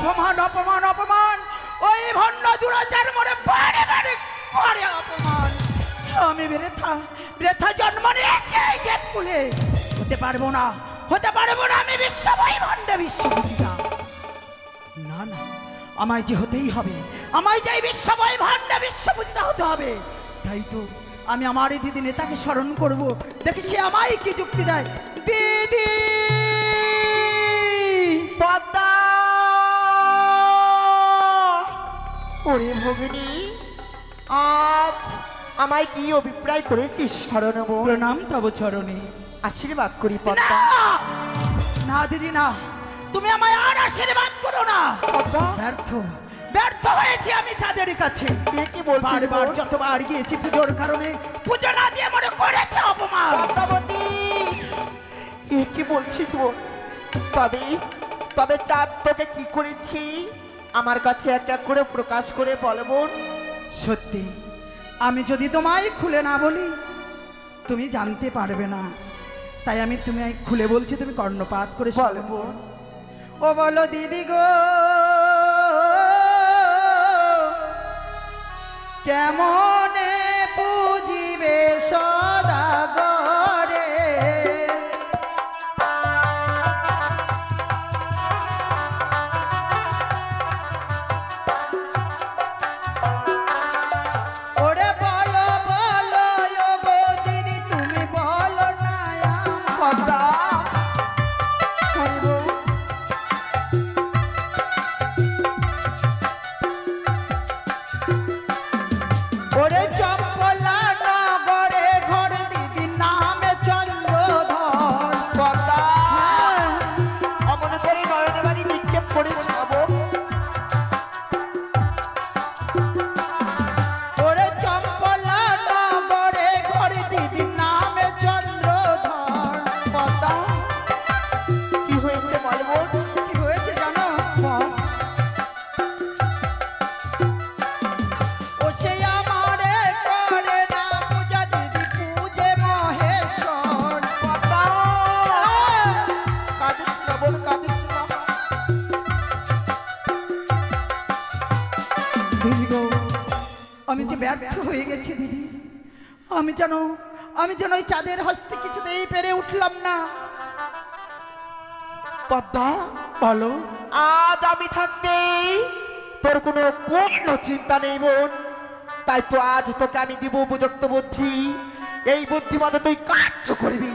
অপমান অপমান অপমান, ওই ভণ্ড দুরাচার মনে বারে বারে করে অপমান। আমি বৃথা জন্ম নিয়েছি এই গেট খুলে। হতে পারবো না, হতে পারবো না আমি বিশ্বময় ভণ্ড বিশ্বপূজিতা। না না, আমায় যে হতেই হবে, আমায় যে বিশ্বময় ভণ্ড বিশ্বপূজিতা হতে হবে। তাই তো আমি আমার এই দিদি নেতাকে স্মরণ করব, দেখি সে আমায় কি যুক্তি দেয়। দিদি পদ্মা, ওরে ভগিনী, আজ আমায় কি অভিপ্রায় করেছিস শরণব? প্রণাম তব চরণে। আশীর্বাদ করি পদ্মা। না দিদি না, তুমি আমায় আর আশীর্বাদ করো না। ব্যর্থ ব্যর্থ হয়েছি আমি চাঁদের কাছে। কি বলছিস? বারবার যতবার গিয়েছি পুজোর কারণে, পুজো না দিয়ে মনে করেছে অপমান। পদ্মাবতী, কি বলছিস বোন? তবে তবে চাঁদ তোকে কি করেছি আমার কাছে এক এক করে প্রকাশ করে বল বোন। সত্যি, আমি যদি তোমায় খুলে না বলি তুমি জানতে পারবে না, তাই আমি তুমি খুলে বলছি, তুমি কর্ণপাত করে বল বোন। ও বলো দিদি গো, কেমনে পুজিবে সদাগরে, ওরে বলো বলো গো দিদি, তুমি বলো না পদ্মা, ওরে চম্পলা নগরে ঘর দিদি নামে চন্দ্রধর। পদ্মা, অমন করে নয়নে বাড়ি নিক্ষেপ করিস না বোন। ওরে চম্পলা নগরে ঘর দিদি নামে চন্দ্রধর। পদ্মা, কি হয়েছে বল বোন। কি হয়েছে জানো? ও সে আমারে করে না পূজা দিদি, পূজে মহেশ্বর। পদ্মা, কাঁদিস না বোন, কাঁদিস না। দিদি গো, আমি যে ব্যর্থ হয়ে গেছি দিদি। আমি যেন ওই চাঁদের হস্তে কিছুতেই পেরে উঠলাম না। পদ্মা, বলো। আজ আমি থাকতে তোর কোনো চিন্তা নেই বোন। তাই তো আজ তোকে আমি দিব উপযুক্ত বুদ্ধি। এই বুদ্ধি মতো তুই কার্য করবি।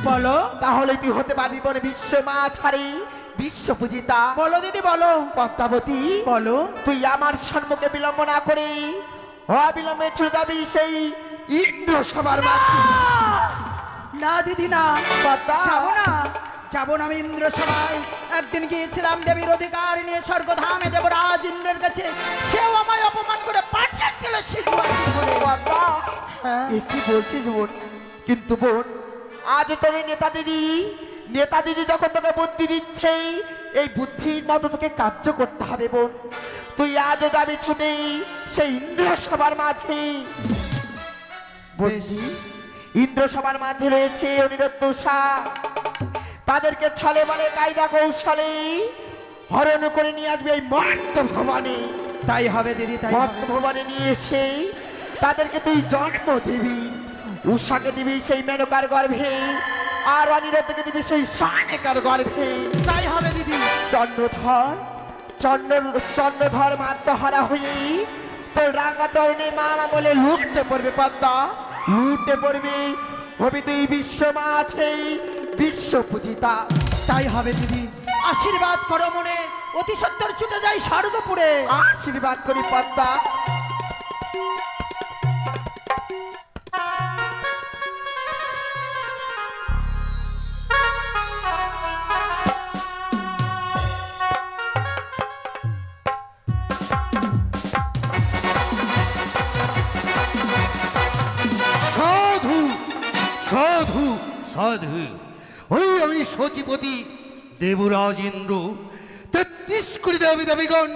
বলো। তাহলে তুই হতে পারবি বোন বিশ্ব মা ছাড়ি বিশ্ব পূজিতা। বলো দিদি বলো। পদ্মাবতী, বলো। তুই আমার সম্মুখে বিলম্ব না করে অবিলম্বে ছুটে যাবি সেই ইন্দ্র সভার মাঝে। না দিদি না, পদ্মা, যাবো না আমি ইন্দ্র সভায়। একদিন গিয়েছিলাম দেবীর অধিকার নিয়ে স্বর্গধামে দেবরাজ ইন্দ্রের কাছে, সেও আমায় অপমান করে পাঠিয়েছিল পদ্মা, কি বলছিস বোন? কিন্তু বোন, আজ তোর নেতা দিদি যখন তোকে বুদ্ধি দিচ্ছে, এই বুদ্ধির মতো তোকে কার্য করতে হবে বোন। তুই আজও যাবি ছুটে সেই ইন্দ্র সভার মাঝে। ইন্দ্র সভার মাঝে রয়েছে অনিরুদ্ধ উষা। তাদেরকে ছলে বলে কায়দা কৌশলে হরণ করে নিয়ে আসবে এই মর্ত ভবনে। তাই হবে দিদি, তাই মর্ত ভবনে নিয়ে এসে তাদেরকে তুই জন্ম দিবি। উষাকে দিবি সেই মেনকার গর্ভে, আর অনিরুদ্ধকে দিবি সেই সানেকার গর্ভে। তাই হবে দিদি। চন্দ্রধর মাত্রহারা হয়ে তোর রাঙা চরণে মামা বলে লুটতে পড়বে পদ্মা, লুটতে পড়বে। হবি তুই বিশ্ব মা আছে বিশ্ব পূজিতা। তাই হবে দিদি, আশীর্বাদ করো মনে, অতি সত্তর ছুটে যাই স্বর্গপুরে। আশীর্বাদ করি পদ্মা। সাধু সাধু সাধু, ওই আমি সচিপতি দেবরাজ ইন্দ্র ৩৩ কোটি দেবী দেবীগণ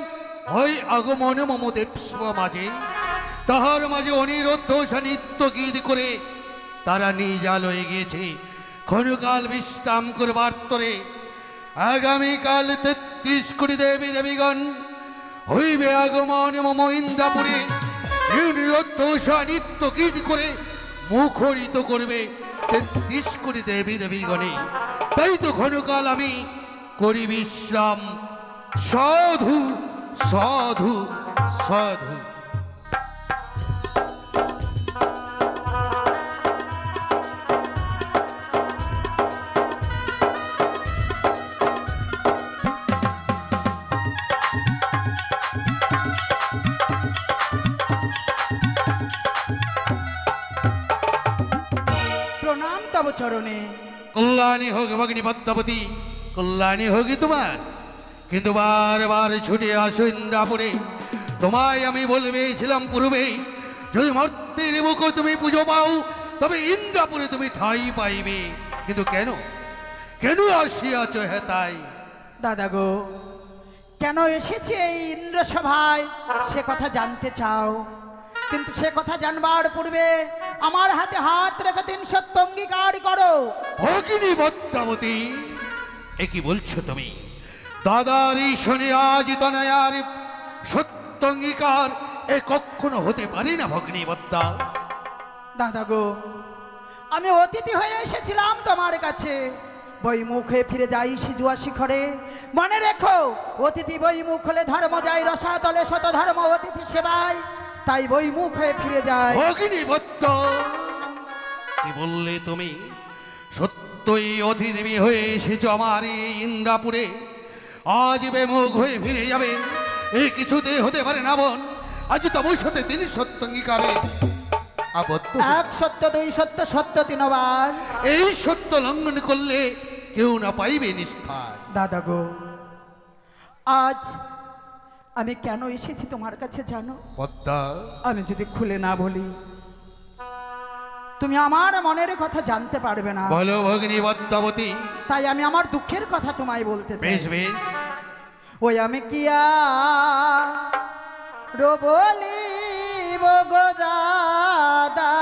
ওই আগমন মমদেব মাঝে, তাহার মাঝে অনিরুদ্ধ নিত্য গীত করে তারা নিজা লয়ে গিয়েছে ক্ষণকাল বিশ্রাম করবার তরে। আগামীকাল তেত্রিশ কোটি দেবী দেবীগণ হইবে আগমন মম ইন্দ্রাপুরে নিত্য গীত করে মুখরিত করবে 33 কোটি দেবী দেবীগণে। তাই তো ক্ষণকাল আমি করি বিশ্রাম। সাধু সাধু সাধু। প্রণাম তব চরণে। কল্যাণী হোক ভগিনী পদ্মাবতী, কল্যাণী হোক তোমার। কিন্তু বারবার ছুটে আসো ইন্দ্রাপুরে। তোমায় আমি বলবেছিলাম পূর্বেই, যদি মর্তের বুকে তুমি পুজো পাও তবে ইন্দ্রাপুরে তুমি ঠাঁই পাইবে। কিন্তু কেন কেন আসিয়াছ হেতাই? দাদা গো, কেন এসেছি এই ইন্দ্রসভায় সে কথা জানতে চাও? কিন্তু সে কথা জানবার পূর্বে আমার হাতে হাত রেখে 3 সত্য অঙ্গীকার করো। ভগিনী পদ্মাবতী, এ কি বলছো তুমি? দাদার এই শনি আজ তনয়ার সত্য অঙ্গীকার এ কখনো হতে পারে না ভগিনী পদ্মা। দাদা গো, আমি অতিথি হয়ে এসেছিলাম তোমার কাছে। বইমুখ হয়ে ফিরে যাই সিজুয়া শিখরে। মনে রেখো, অতিথি বইমুখ হলে ধর্ম যায় রসাতলে, শত ধর্ম অতিথি সেবায়। তাই বইমুখ হয়ে ফিরে যায়। ভগিনী পদ্মা, কি বললে তুমি? সত্যই অতিদেবী হয়ে এসেছো আমার এই ইন্দ্রাপুরে। আজ বেমুখ হয়ে ফিরে যাবে, এই কিছুতে হতে পারে না বোন। আজ তবু সাথে 3 সত্য অঙ্গীকারে আবদ্ধ। 1 সত্য 2 সত্য সত্য 3 বার। এই সত্য লঙ্ঘন করলে কেউ না পাইবে নিস্তার। দাদা গো, আজ আমি কেন এসেছি তোমার কাছে জানো? পদ্মা, আমি যদি খুলে না বলি তুমি আমার মনের কথা জানতে পারবে না। বলো ভগিনী পদ্মাবতী। তাই আমি আমার দুঃখের কথা তোমায় বলতে চাই। বেশ বেশ। ওই আমি কিয়া বলি গো দাদা,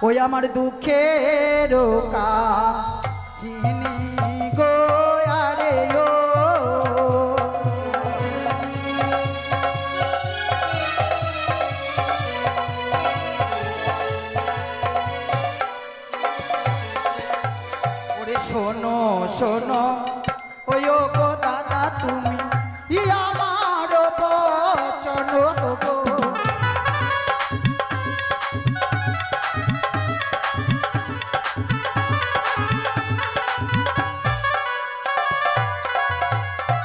ওই আমার দুঃখের কাহিনী গো আরে ও। ওরে শোনো শোনো ওই গো দাদা, তুমি আমার বচন গো।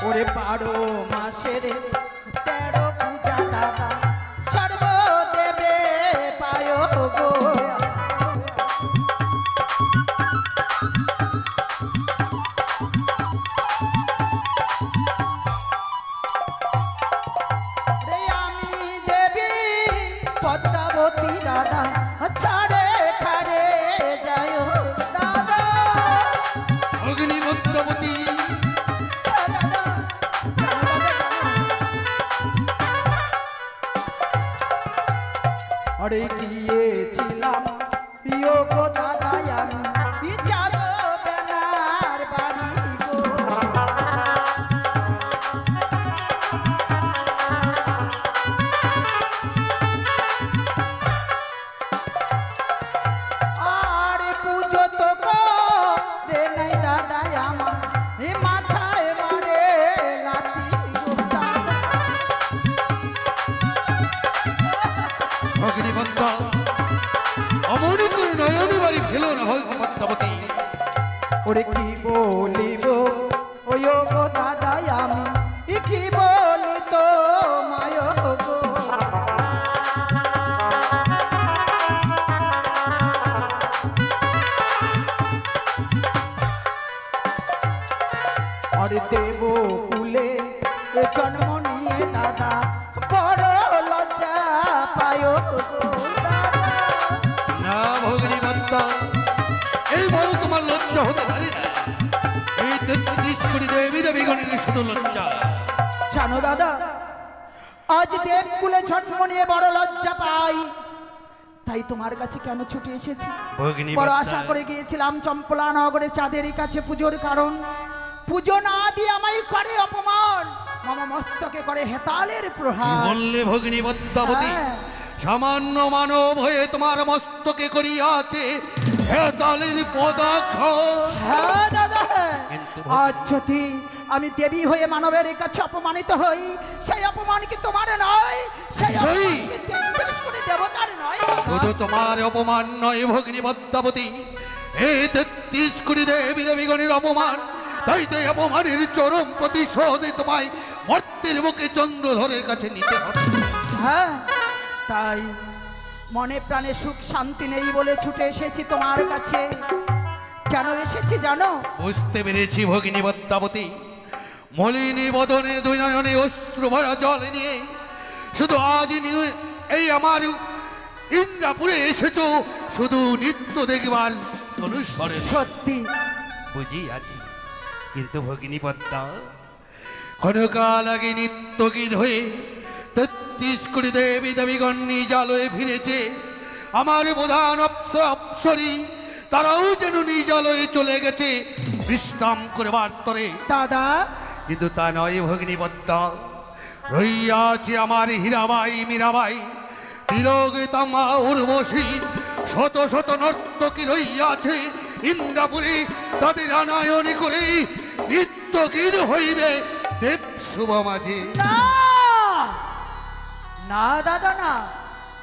ওরে 12 মাসের 13 পূজা দাদা, সর্বদেবে পায় গো। রে আমি দেবী পদ্মাবতী দাদা, ছাড়ে খাড়ে যায় দাদা। ভগিনী পদ্মাবতী, আরে গিয়েছিলাম প্রিয় গো দাদা আমি যাদবেনার বাড়ি গো। আর পুজো তো রে নাই দাদা আমার, মাথায় মারে লাঠি গো দাদা। ভগিনী পদ্মা, অমনি করে নয়নি বাড়ি ফেলো না ভগিনী পদ্মাবতী। ওরে কি বলিব ওই গো দাদা আমি, কি বলি তো মায় গো। আরে দেব কুলে জন্ম নিয়ে দাদা, বড় লজ্জা পায় গো দাদা। না ভগিনী পদ্মা, এই বড় তোমার লজ্জা হতে পারে না। এই 33 কোটি দেবী দেবীগণের শুধু লজ্জা। জানো দাদা, আজ দেবকুলে জন্ম নিয়ে বড় লজ্জা পাই। তাই তোমার কাছে কেন ছুটে এসেছি। ভগিনী বড় বদ্দা, আশা করে গিয়েছিলাম চম্পলা নগরে চাঁদের কাছে পুজোর কারণ, পুজো না দিয়ে আমায় করে অপমান, মামা মস্তকে করে হেতালের কি প্রহার। বললে ভগিনী পদ্মাবতী? হ্যাঁ। সামান্য মানব হয়ে তোমার মস্তকে করিয়াছে হেতালের পদাঘাত। হ্যাঁ দাদা, কিন্তু আজ যদি আমি দেবী হয়ে মানবের কাছে অপমানিত হই, সেই অপমান কি তোমার নয়? সেই সেই। অপমান কি দেবী দেবতার নয়? শুধু তোমার অপমান নয় ভগিনী পদ্মাবতী, এই 33 কোটি দেবী দেবীগণের অপমান। তাই তো এই অপমানের চরম প্রতিশোধে তোমায় মর্তের বুকে চন্দ্রধরের কাছে নিতে হবে। হ্যাঁ, তাই মনে প্রাণে সুখ শান্তি নেই বলে ছুটে এসেছি তোমার কাছে। কেন এসেছি জানো? বুঝতে পেরেছি ভগিনী পদ্মাবতী। মলিনী বদনে দুই নয়নে অশ্রু ভরা জল নিয়ে শুধু আজ এই আমার ইন্দ্রাপুরে এসেছো শুধু নৃত্য দেখবার অনুসরণ। সত্যি বুঝিয়াছি, কিন্তু ভগিনী পদ্মা, ক্ষণকাল আগে নিত্য গীত হয়ে 33 কোটি দেবী দেবীগণ নিজ আলোয় ফিরেছে। আমার প্রধান অপ্সরী তারাও যেন নিজ আলোয় চলে গেছে বিশ্রাম করবার তরে। দাদা, কিন্তু তা নয় ভগিনী পদ্মা, রইয়াছে আমার হীরাবাই মীরাবাই তিলকতামা উর্বশী, শত শত নর্তকী রইয়াছে ইন্দ্রাপুরে। তাদের আনায়নী করে নিত্য গীত হইবে দেব শুভ মাঝে। না না দাদা, না,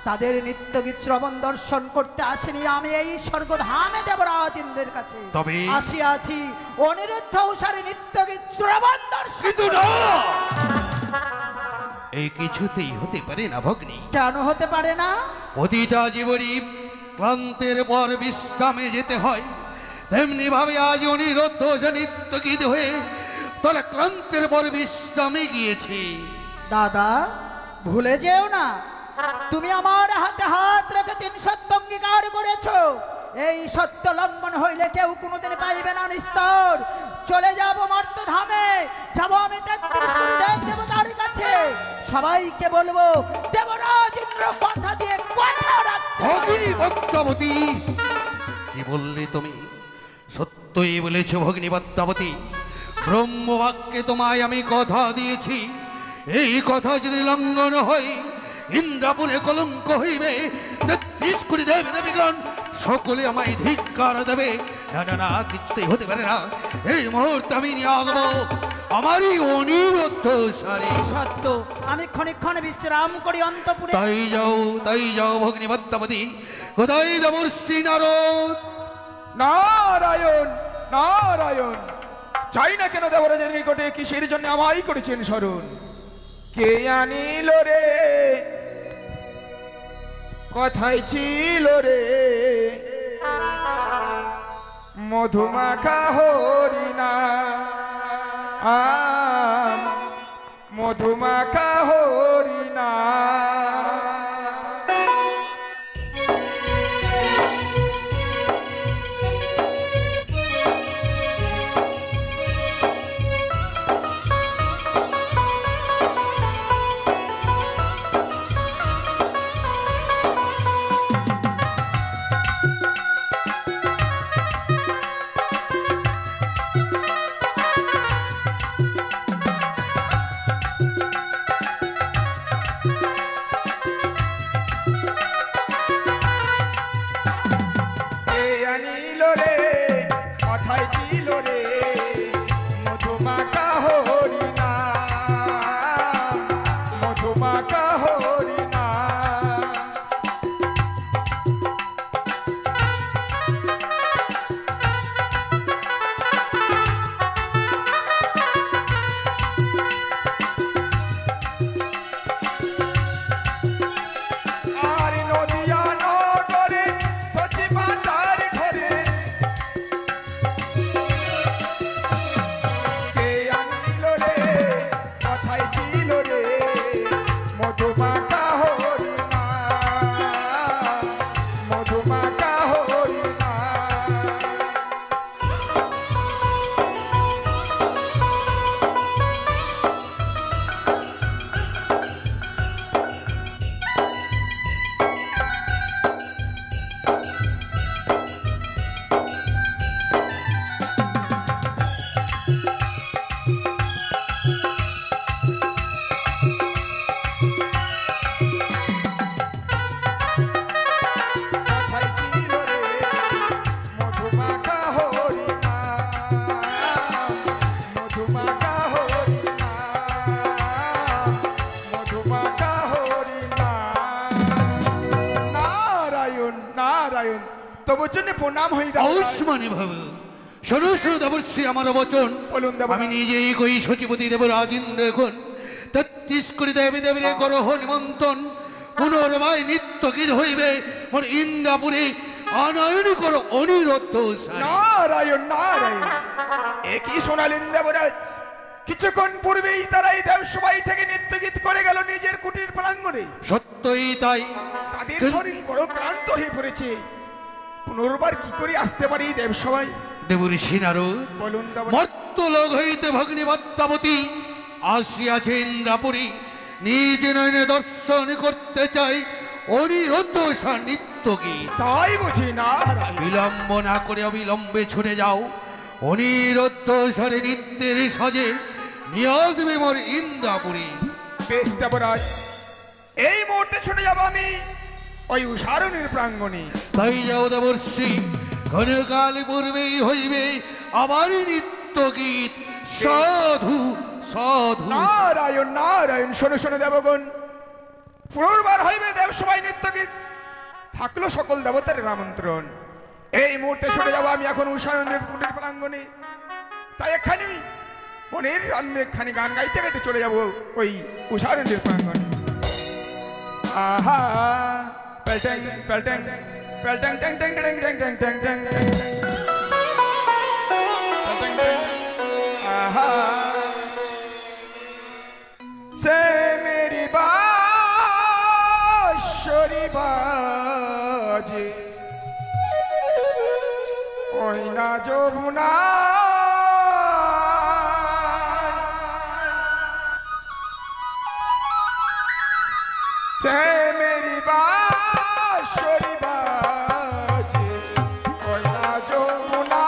তাদের নিত্য গীত শ্রবণ দর্শন করতে আসেনি আমি এই স্বর্গধামে দেবরাজ ইন্দ্রের কাছে। তবে আসিয়াছি অনিরুদ্ধ উষারে নিত্য গীত শ্রবণ দর্শন। কিন্তু না, এই কিছুতেই হতে পারে না ভগ্নী। কেন হতে পারে না? প্রতিটা জীবনী ক্লান্তের পর বিশ্রামে যেতে হয়, তেমনি ভাবে আজ অনিরুদ্ধ নিত্য গীত হয়ে তারা ক্লান্তের পর বিশ্রামে গিয়েছে। দাদা, ভুলে যেও না, তুমি আমার হাতে হাত রেখে 3 সত্য অঙ্গীকার করেছো। এই সত্য লঙ্ঘন হইলে কেউ কোনোদিন পাইবে না নিস্তর। চলে যাব মর্তধামে, যাব আমি 33 কোটি দেব দেবতার কাছে। সবাইকে বলবো দেবরাজ ইন্দ্র কথা দিয়ে কথা রাখতে। ভগিনী পদ্মাবতী, কি বললে তুমি? সত্যই বলেছ ভগিনী পদ্মাবতী। ব্রহ্মবাক্যে তোমায় আমি কথা দিয়েছি, এই কথা যদি লঙ্ঘন হয় ইন্দ্রাপুরে কলঙ্ক হইবে। 33 কোটি দেব দেবীগণ সকলে আমায় ধিক্কার দেবে। না না না, কিছুতেই হতে পারে না। এই মুহূর্তে আমি নিয়ে আসবো আমারই অনিরুদ্ধ সারি। সত্য, আমি ক্ষণে বিশ্রাম করি অন্তপুরে। তাই যাও ভগিনী পদ্মাবতী। কোথায় দেবর্ষি নারদ? নারায়ণ নারায়ণ, চাই না কেন দেবরাজের নিকটে কিসের জন্য আমায় করেছেন স্মরণ? কে আনিল রে, কথাই ছিল রে, মধুমাখা হরিণা, মধুমাখা হরিণা। তবু জন্য প্রণাম হই দেবরাজ। আউসমানি ভাব শোনো শোনো দেবর্ষি আমার বচন। বলুন দেবরাজ। আমি নিজেই কই সচিপতি দেবরাজ ইন্দ্র এখন ৩৩ কোটি দেবী দেবীর করহ নিমন্ত্রণ পুনর্বার নিত্য গীত হইবে মোর ইন্দ্রাপুরে আনয়ন করো অনিরুদ্ধ সারি। নারায়ণ নারায়ণ, এ কি শোনালেন দেবরাজ? কিছুক্ষণ পূর্বেই তারা এই দেবসভাই থেকে নৃত্যগীত করে গেল নিজের কুটির প্রাঙ্গণে। সত্যই তাই। তাদের শরীর বড় ক্লান্ত হয়ে পড়েছে, পুনর্বার কি করে আসতে পারি এই দেবসভায়? দেবঋষি নারদ বলুন দেবরাজ। মর্তলোক হইতে ভগ্নী পদ্মাবতী আসিয়াছে ইন্দ্রাপুরী, নিজ নয়নে দর্শন করতে চাই অনিরুদ্ধ নিত্য গীত। তাই বুঝি নারায়ণ। বিলম্ব না করে অবিলম্বে ছুটে যাও, অনিরুদ্ধ স্বরে নিত্যের সাজে নিয়ে আসবে মোর ইন্দ্রাপুরী। বেশ দেবরাজ, এই মুহূর্তে ছুটে যাব আমি ওই উষারণের প্রাঙ্গণে। তাই যাও দেবর্ষি, ঘনকাল পূর্বেই হইবে আবার নিত্য গীত। সাধু সাধু। নারায়ণ নারায়ণ, শোনো শোনো দেবগণ, পুনর্বার হইবে দেবসভাই নৃত্যগীত, থাকলো সকল দেবতার আমন্ত্রণ। এই মুহূর্তে ছুটে যাবো আমি এখন উষারণের কুটির প্রাঙ্গণে। তাই এখানে মনের অনেকখানি গান গাইতে গাইতে চলে যাব ওই উষারণের প্রাঙ্গণে। আহা পেলট্যাং পেলট্যাং পেলট্যাং ট্যাং ট্যাং ট্যাং ট্যাং ট্যাং ট্যাং ট্যাং ট্যাং ট্যাং। পেলট্যাং ট্যাং। আহা से मेरी बांसुरी बाजे कोई ना जो बुना से मेरी बांसुरी बाजे कोई ना जो बुना।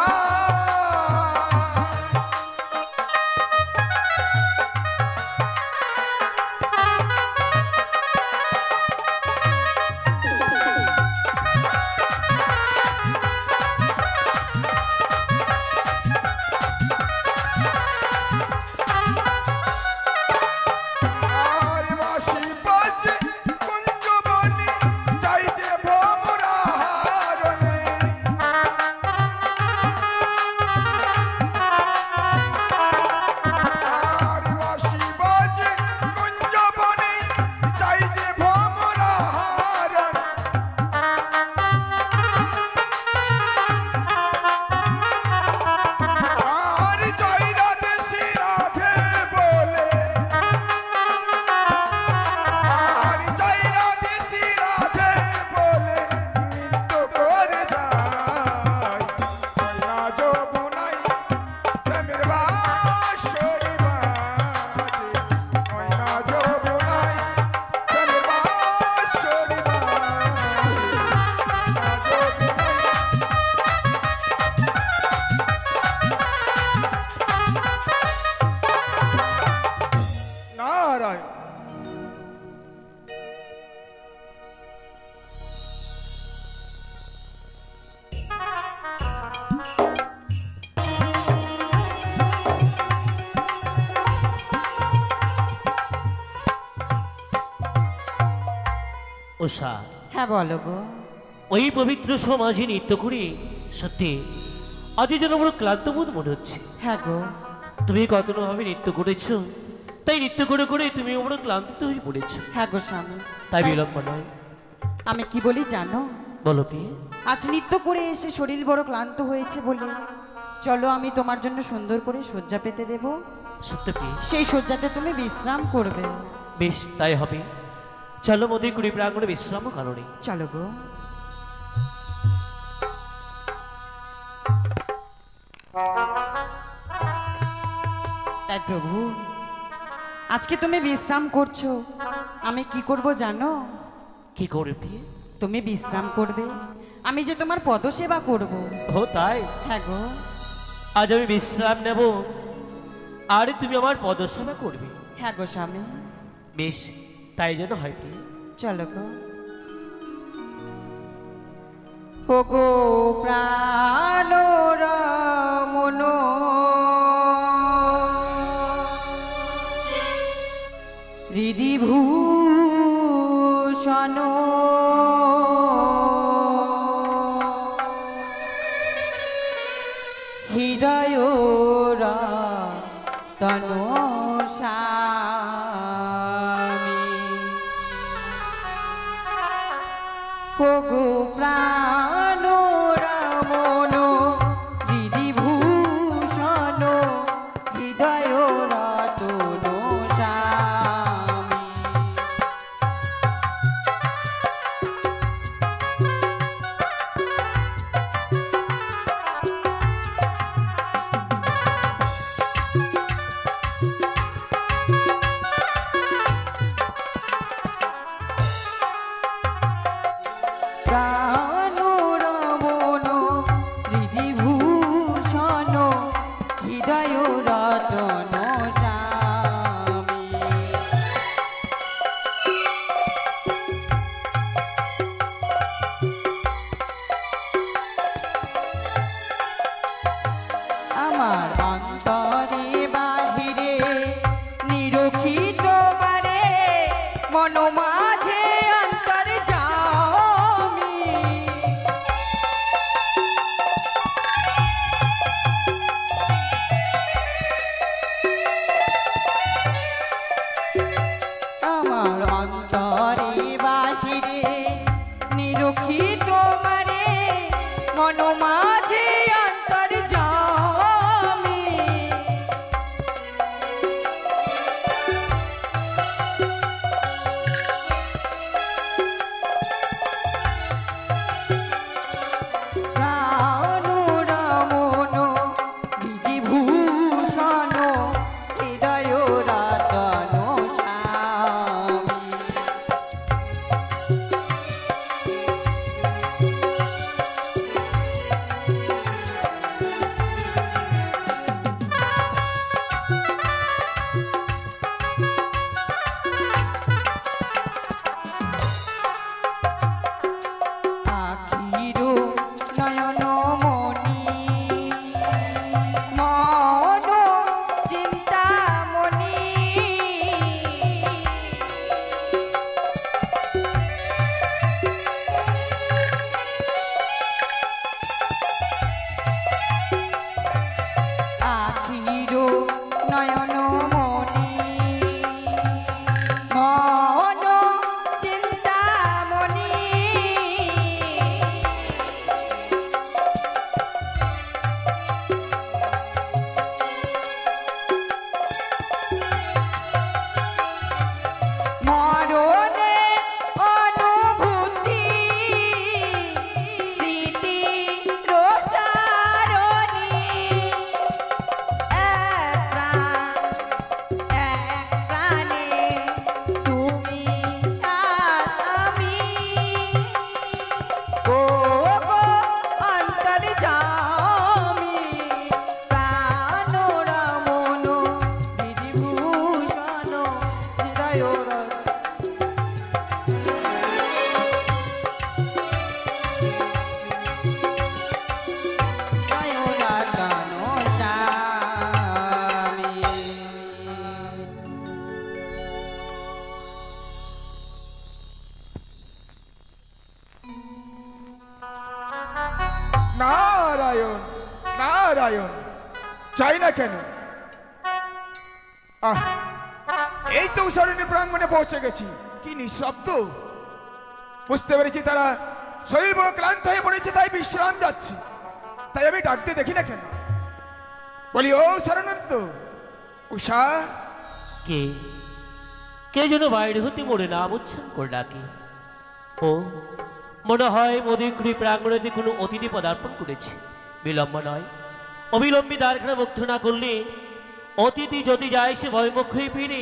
উষা, হ্যাঁ বলো গো। ওই পবিত্র সমাজে নৃত্য করে সত্যি আজ যেন বড় ক্লান্ত বোধ মনে হচ্ছে। হ্যাঁ গো। তুমি কতভাবে নৃত্য করেছো, তাই নৃত্য করে করে তুমি বড় ক্লান্ত হয়ে পড়েছো। হ্যাঁ গো স্বামী। তাই বিলম্ব নয়। আমি কি বলি জানো? বলো প্রিয়ে। আজ নৃত্য করে এসে শরীর বড় ক্লান্ত হয়েছে বলে চলো আমি তোমার জন্য সুন্দর করে শয্যা পেতে দেব। সত্যি প্রিয়ে, সেই শয্যাতে তুমি বিশ্রাম করবে। বেশ তাই হবে। চলো মোদের কুড়ি প্রাঙ্গণে বিশ্রাম কারণে চলো গো। তাই প্রভু, আজকে তুমি বিশ্রাম করছো, আমি কি করব জানো? কি করবে প্রিয়ে? তুমি বিশ্রাম করবে, আমি যে তোমার পদসেবা করব। ও তাই? হ্যাঁ গো। আজ আমি বিশ্রাম নেব আর তুমি আমার পদসেবা করবে। হ্যাঁ গো স্বামী। বেশ তাই যেন হয় প্রিয়ে। চলো গো। ও গো প্রাণ মন হৃদি ভূষণ তনুষামি ওগো প্রাণ রমণ বিধিভূষণ হৃদয় রতন স্বামী প্রাণ রমণ বিধিভূষণ হৃদয় রতন স্বামী আমার অন্তরে বাহিরে নিরখিত মারে মন মাঝে অন্তর জামি আমার অন্তরে বাহিরে নিরখিত মারে মন মাঝে অন্তর জামি প্রাণ রমণ বিধিভূষণ হৃদয় রতন স্বামী আখির নয়ন মণি মন চিন্তামণি আখির নয়ন মণি মন চিন্তামণি মরণে অনুভূতি স্মৃতি রসারণী এক প্রাণে তুমি আর আমি ও গো অন্তর্যামী প্রাণ রমণ বিধিভূষণ হৃদয় নারায়ণ নারায়ণ চাই না কেন আহ এই তো উষারণী প্রাঙ্গণে পৌঁছে গেছি কি নিঃশব্দ বুঝতে পেরেছি তারা শরীর বড় ক্লান্ত হয়ে পড়েছে তাই বিশ্রাম যাচ্ছে তাই আমি ডাকতে দেখি না কেন বলি ও শরণার্থ উষা কে কে যেন বাইরে হতে মোড়ে নাম উচ্চারণ করে ডাকে ও মনে হয় মধুকুড়ি প্রাঙ্গণে কোনো অতিথি পদার্পণ করেছে বিলম্ব নয় অবিলম্বে দ্বারখানা মুক্ত না করলে অতিথি যদি যায় সে ভয়মুখ হয়ে ফিরে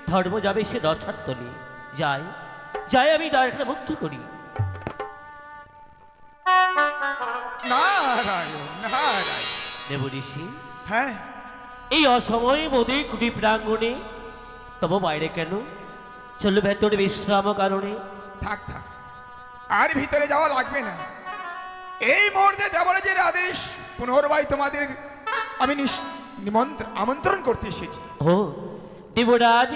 ধর্ম যাবে সে রসার্থলে যায় যাই আমি দ্বারখানা মুক্ত করি নারায়ণ নারায়ণ দেব ঋষি হ্যাঁ এই অসময়ে মধুকুড়ি প্রাঙ্গণে তবু বাইরে কেন চলো ভেতরে বিশ্রাম কারণে থাক থাক আর ভিতরে যাওয়া লাগবে না এই মুহূর্তে দেবরাজের আদেশ পুনর্বার তোমাদের আমি আমন্ত্রণ করতে এসেছি ও দেবরাজ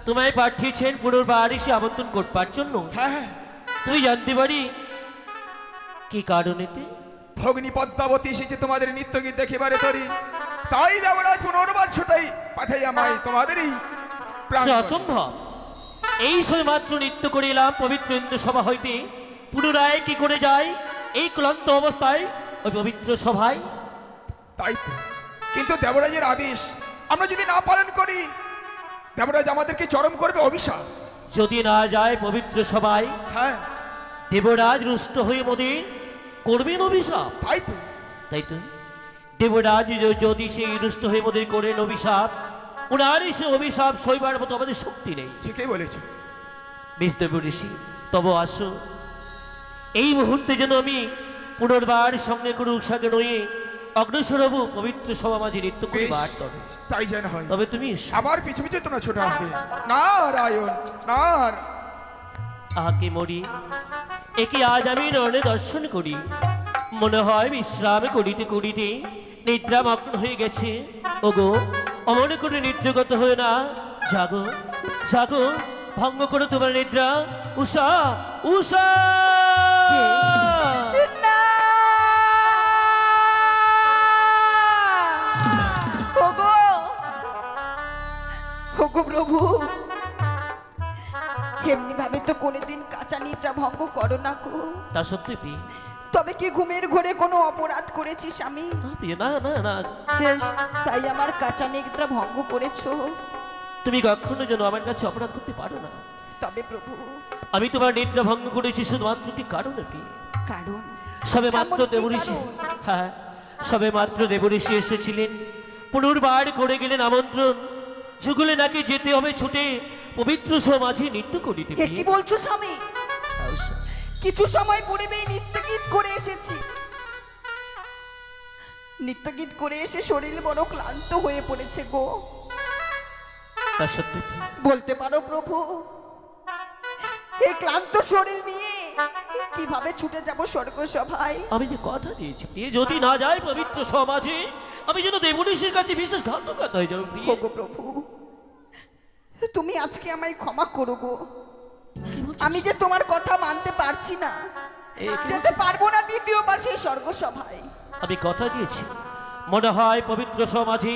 তোমায় পাঠিয়েছেন পুনর্বার এসে আমন্ত্রণ করবার জন্য হ্যাঁ হ্যাঁ তুমি জানতে পারি কি কারণেতে ভগ্নী পদ্মাবতী এসেছে তোমাদের নৃত্যগীত দেখিবারে তরি তাই দেবরাজ পুনর্বার ছুটাই পাঠাই আমায় তোমাদেরই সে প্রাঙ্গণে। অসম্ভব। এই সময় মাত্র নৃত্য করে এলাম পবিত্র ইন্দ্র সভা হইতে, পুনরায় কি করে যায় এই ক্লান্ত অবস্থায় ওই পবিত্র সভায়? তাই তো, কিন্তু দেবরাজের আদেশ আমরা যদি না পালন করি, দেবরাজ আমাদেরকে চরম করবে অভিশাপ। যদি না যায় পবিত্র সভায়, হ্যাঁ দেবরাজ রুষ্ট হয়ে মোদের করবেন অভিশাপ। তাই তো, তাই তো, দেবরাজ যদি সেই রুষ্ট হয়ে মোদের করেন অভিশাপ, ওনার সে অভিশাপ সইবার মতো আমাদের শক্তি নেই। ঠিকই বলেছ। বেশ দেব ঋষি, তবে আসো, এই মুহূর্তে যেন আমি পুনর্বার সঙ্গে করে উৎসাহে নয়ে অগ্রসর হব পবিত্র সভা মাঝে নৃত্য বেশ, করিবার তবে। তাই যেন হয়। তবে তুমি এসো। আবার পিছু পিছু তোমরা ছোট আসবে। নারায়ণ নার আহাকে মরি, একে আজ আমি নয়নে দর্শন করি, মনে হয় বিশ্রাম করিতে করিতে নিদ্রা মগ্ন হয়ে গেছে। ওগো, অমনে করে নিদ্রাগত হয়ে না, জাগো জাগো, ভঙ্গ করো তোমার নিদ্রা। উষা উষা! না! ওগো! ওগো প্রভু, এমনি ভাবে তো কোনোদিন কাঁচা নিদ্রা ভঙ্গ করো না গো। তা সত্যি পি? তবে কি ঘুমের ঘরে কোনো অপরাধ করেছিস আমি? না না না, যে তাই আমার কাঁচা নিদ্রা ভঙ্গ করেছো? তুমি কখনো যেন আমার কাছে অপরাধ করতে পারো না। তবে প্রভু, আমি তোমার নিদ্রা ভঙ্গ করেছি শুধুমাত্র কি কারণে পি? কারণ সবে মাত্র এমন কি দেবঋষি, কারণ? হ্যাঁ, সবে মাত্র দেবঋষি এসেছিলেন, পুনর্বার করে গেলেন আমন্ত্রণ, যুগলে নাকি যেতে হবে ছুটে পবিত্র সমাজে নৃত্য করিতে। এ কি বলছো স্বামী? কিছু সময় পূর্বেই নৃত্যগীত করে এসেছি। নৃত্যগীত করে এসে শরীর বড় ক্লান্ত হয়ে পড়েছে গো। তা সত্যি পি? বলতে পারো প্রভু, এই ক্লান্ত শরীর নিয়ে কিভাবে ছুটে যাব স্বর্গ সভায়? আমি যে কথা দিয়েছি প্রিয়ে, যদি না যায় পবিত্র সমাজে, আমি যেন দেবঋষির কাছে বিশ্বাসঘাতকতা হয়ে যাবো প্রিয়ে। ওগো প্রভু, তুমি আজকে আমায় ক্ষমা করো গো। কি বলছিস? আমি যে তোমার কথা মানতে পারছি না, এ, কি যেতে পারবো না দ্বিতীয়বার সেই স্বর্গ সভায়। আমি কথা দিয়েছি, মনে হয় পবিত্র সমাজে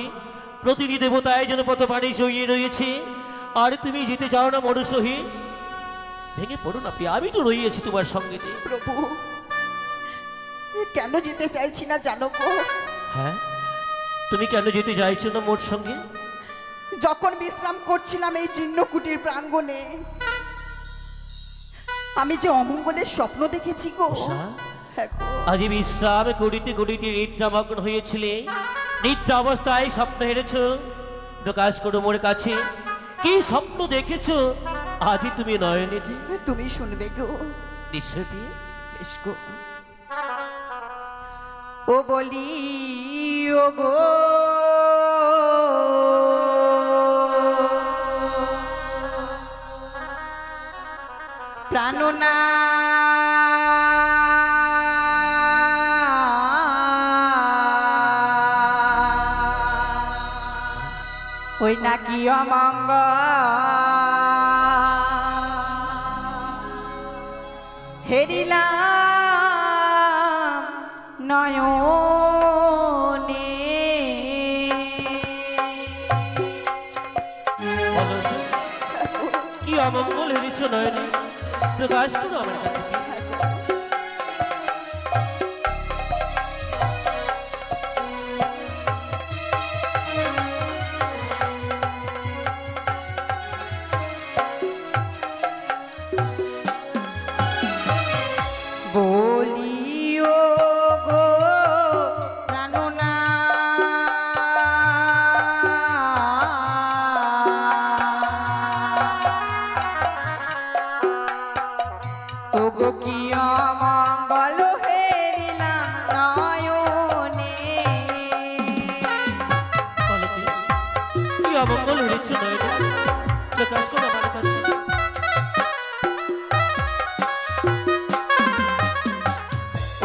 প্রতিটি দেবতায় যেন পত পানি সইয়ে রয়েছে, আর তুমি যেতে চাও না মরুসহি। ভেঙে পড়ো না প্রিয়া, আমি তো রয়েছি তোমার সঙ্গে। প্রভু, কেন যেতে চাইছি না জানো গো? হ্যাঁ, তুমি কেন যেতে চাইছো না মোর সঙ্গে? যখন বিশ্রাম করছিলাম এই জীর্ণ কুটির প্রাঙ্গণে, আমি যে অমঙ্গলের স্বপ্ন দেখেছি গো। উষা, হ্যাঁ গো। আজ বিশ্রাম করিতে করিতে নিদ্রামগ্ন হয়েছিলে, নিদ্রা অবস্থায় স্বপ্ন হেরেছ। প্রকাশ করো মোর কাছে, কি স্বপ্ন দেখেছ আজই তুমি নয়নেতে? তুমি শুনবে গো। নিশ্চয় প্রিয়ে। বেশ গো। ও বলি ও গো, প্রাণনা ওই নাকি অমঙ্গ হেরিলাম নয়নে। বলো সে, কি অমঙ্গল হেরেছ নয়নে? প্রকাশ করো আমার কাছে। বলিও গো প্রাণনা ও গো কি অমঙ্গল হেরিলাম নয়নে। বলো প্রিয়ে, কি অমঙ্গল হেরেছ নয়নে? প্রকাশ করো আমার কাছে।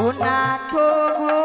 ও নাথ গো,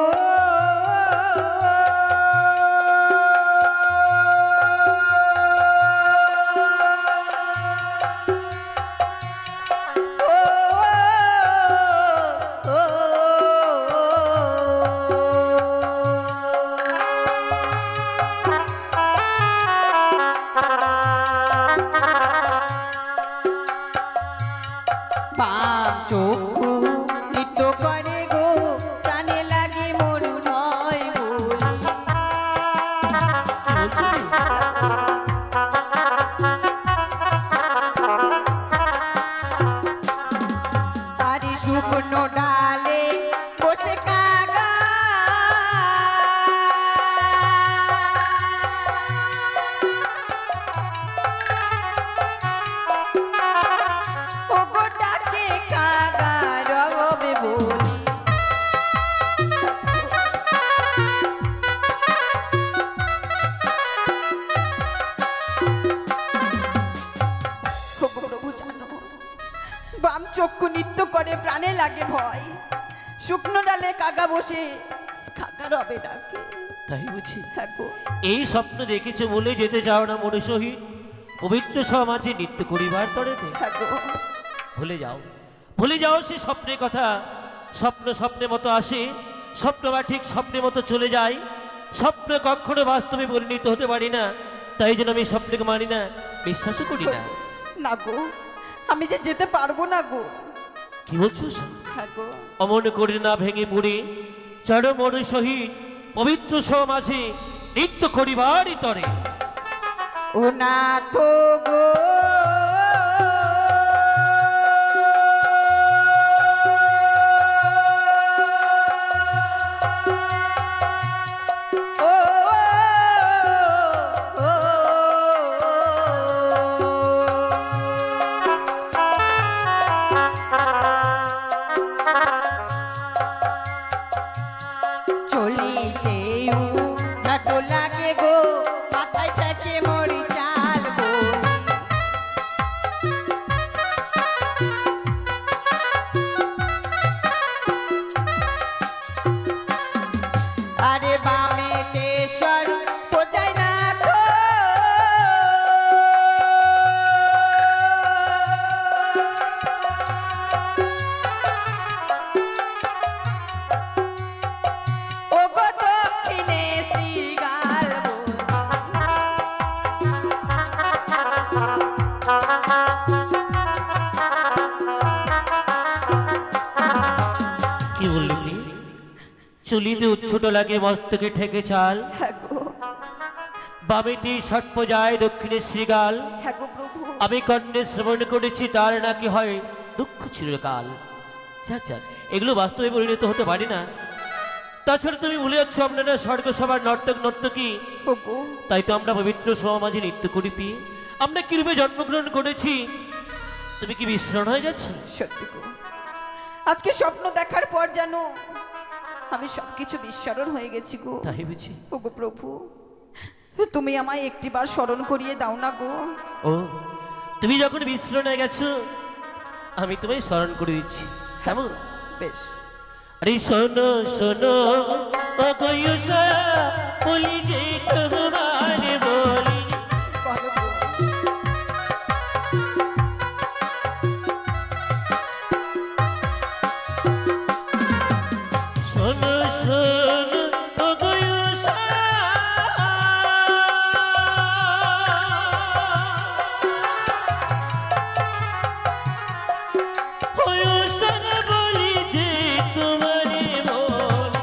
চক্ষু নৃত্য করে প্রাণে লাগে ভয়, শুকনো ডালে কাকা বসে কাকা রবে ডাকে। তাই বুঝি হ্যাঁ গো, এই স্বপ্ন দেখেছো বলে যেতে চাও না মনে সহিত পবিত্র সমাজে নৃত্য করিবার তরেতে? হ্যাঁ গো, ভুলে যাও সে স্বপ্নের কথা। স্বপ্ন স্বপ্নের মতো আসে, স্বপ্ন বা ঠিক স্বপ্নের মতো চলে যায়। স্বপ্ন কখনো বাস্তবে পরিণত হতে পারি না, তাই জন্য আমি স্বপ্নকে মানি না, বিশ্বাসও করি না। না গো, আমি যে যেতে পারবো না গো। কি বলছো? হ্যাঁ গো, অমন করে না ভেঙে পড়ে চড় মনে সহিত পবিত্র সমাজে নৃত্য করিবারই তরে। ও না তো গো, চলিতেও নাটো লাগে গো, মাথায় থেকে মরি চাল গো। আরে বামে দেশর বোঝাই না তো, ও গো দক্ষিণে শ্রীগাল কি বললি? চুলিতে উচ্ছুট লাগে মস্তকে ঠেকে চাল, হ্যাঁ গো, বামেতে সর্প যায় দক্ষিণে শ্রীগাল। হ্যাঁ গো প্রভু, আমি কর্ণে শ্রবণ করেছি তার নাকি হয় দুঃখ চিরকাল। যাক যাক, এগুলো বাস্তবে পরিণত হতে পারি না। তাছাড়া তুমি ভুলে যাচ্ছ আপনারা স্বর্গ সভার নর্তক নর্তকী, ও গো, তাই তো আমরা পবিত্র সমাজে নৃত্য করি পি। আমরা কিরূপে জন্মগ্রহণ করেছি, তুমি কি বিস্মরণ হয়ে যাচ্ছে? সত্যি গো, আজকে স্বপ্ন দেখার পর যেন আমি সবকিছু বিস্মরণ হয়ে গেছি গো। তাই বুঝি? ও গো প্রভু, তুমি আমায় একটিবার স্মরণ করিয়ে দাও না গো। ও, তুমি যখন বিস্মরণ হয়ে গেছো, আমি তোমায় স্মরণ করে দিচ্ছি, কেমন? বেশ। আরে শোনো শোনো ও গয়ুষা, বলি যে তোমারে বলি। বলো গো। শোনো শোনো ও গয়ুষা, গয়ুষা বলি যে তোমারে বলি।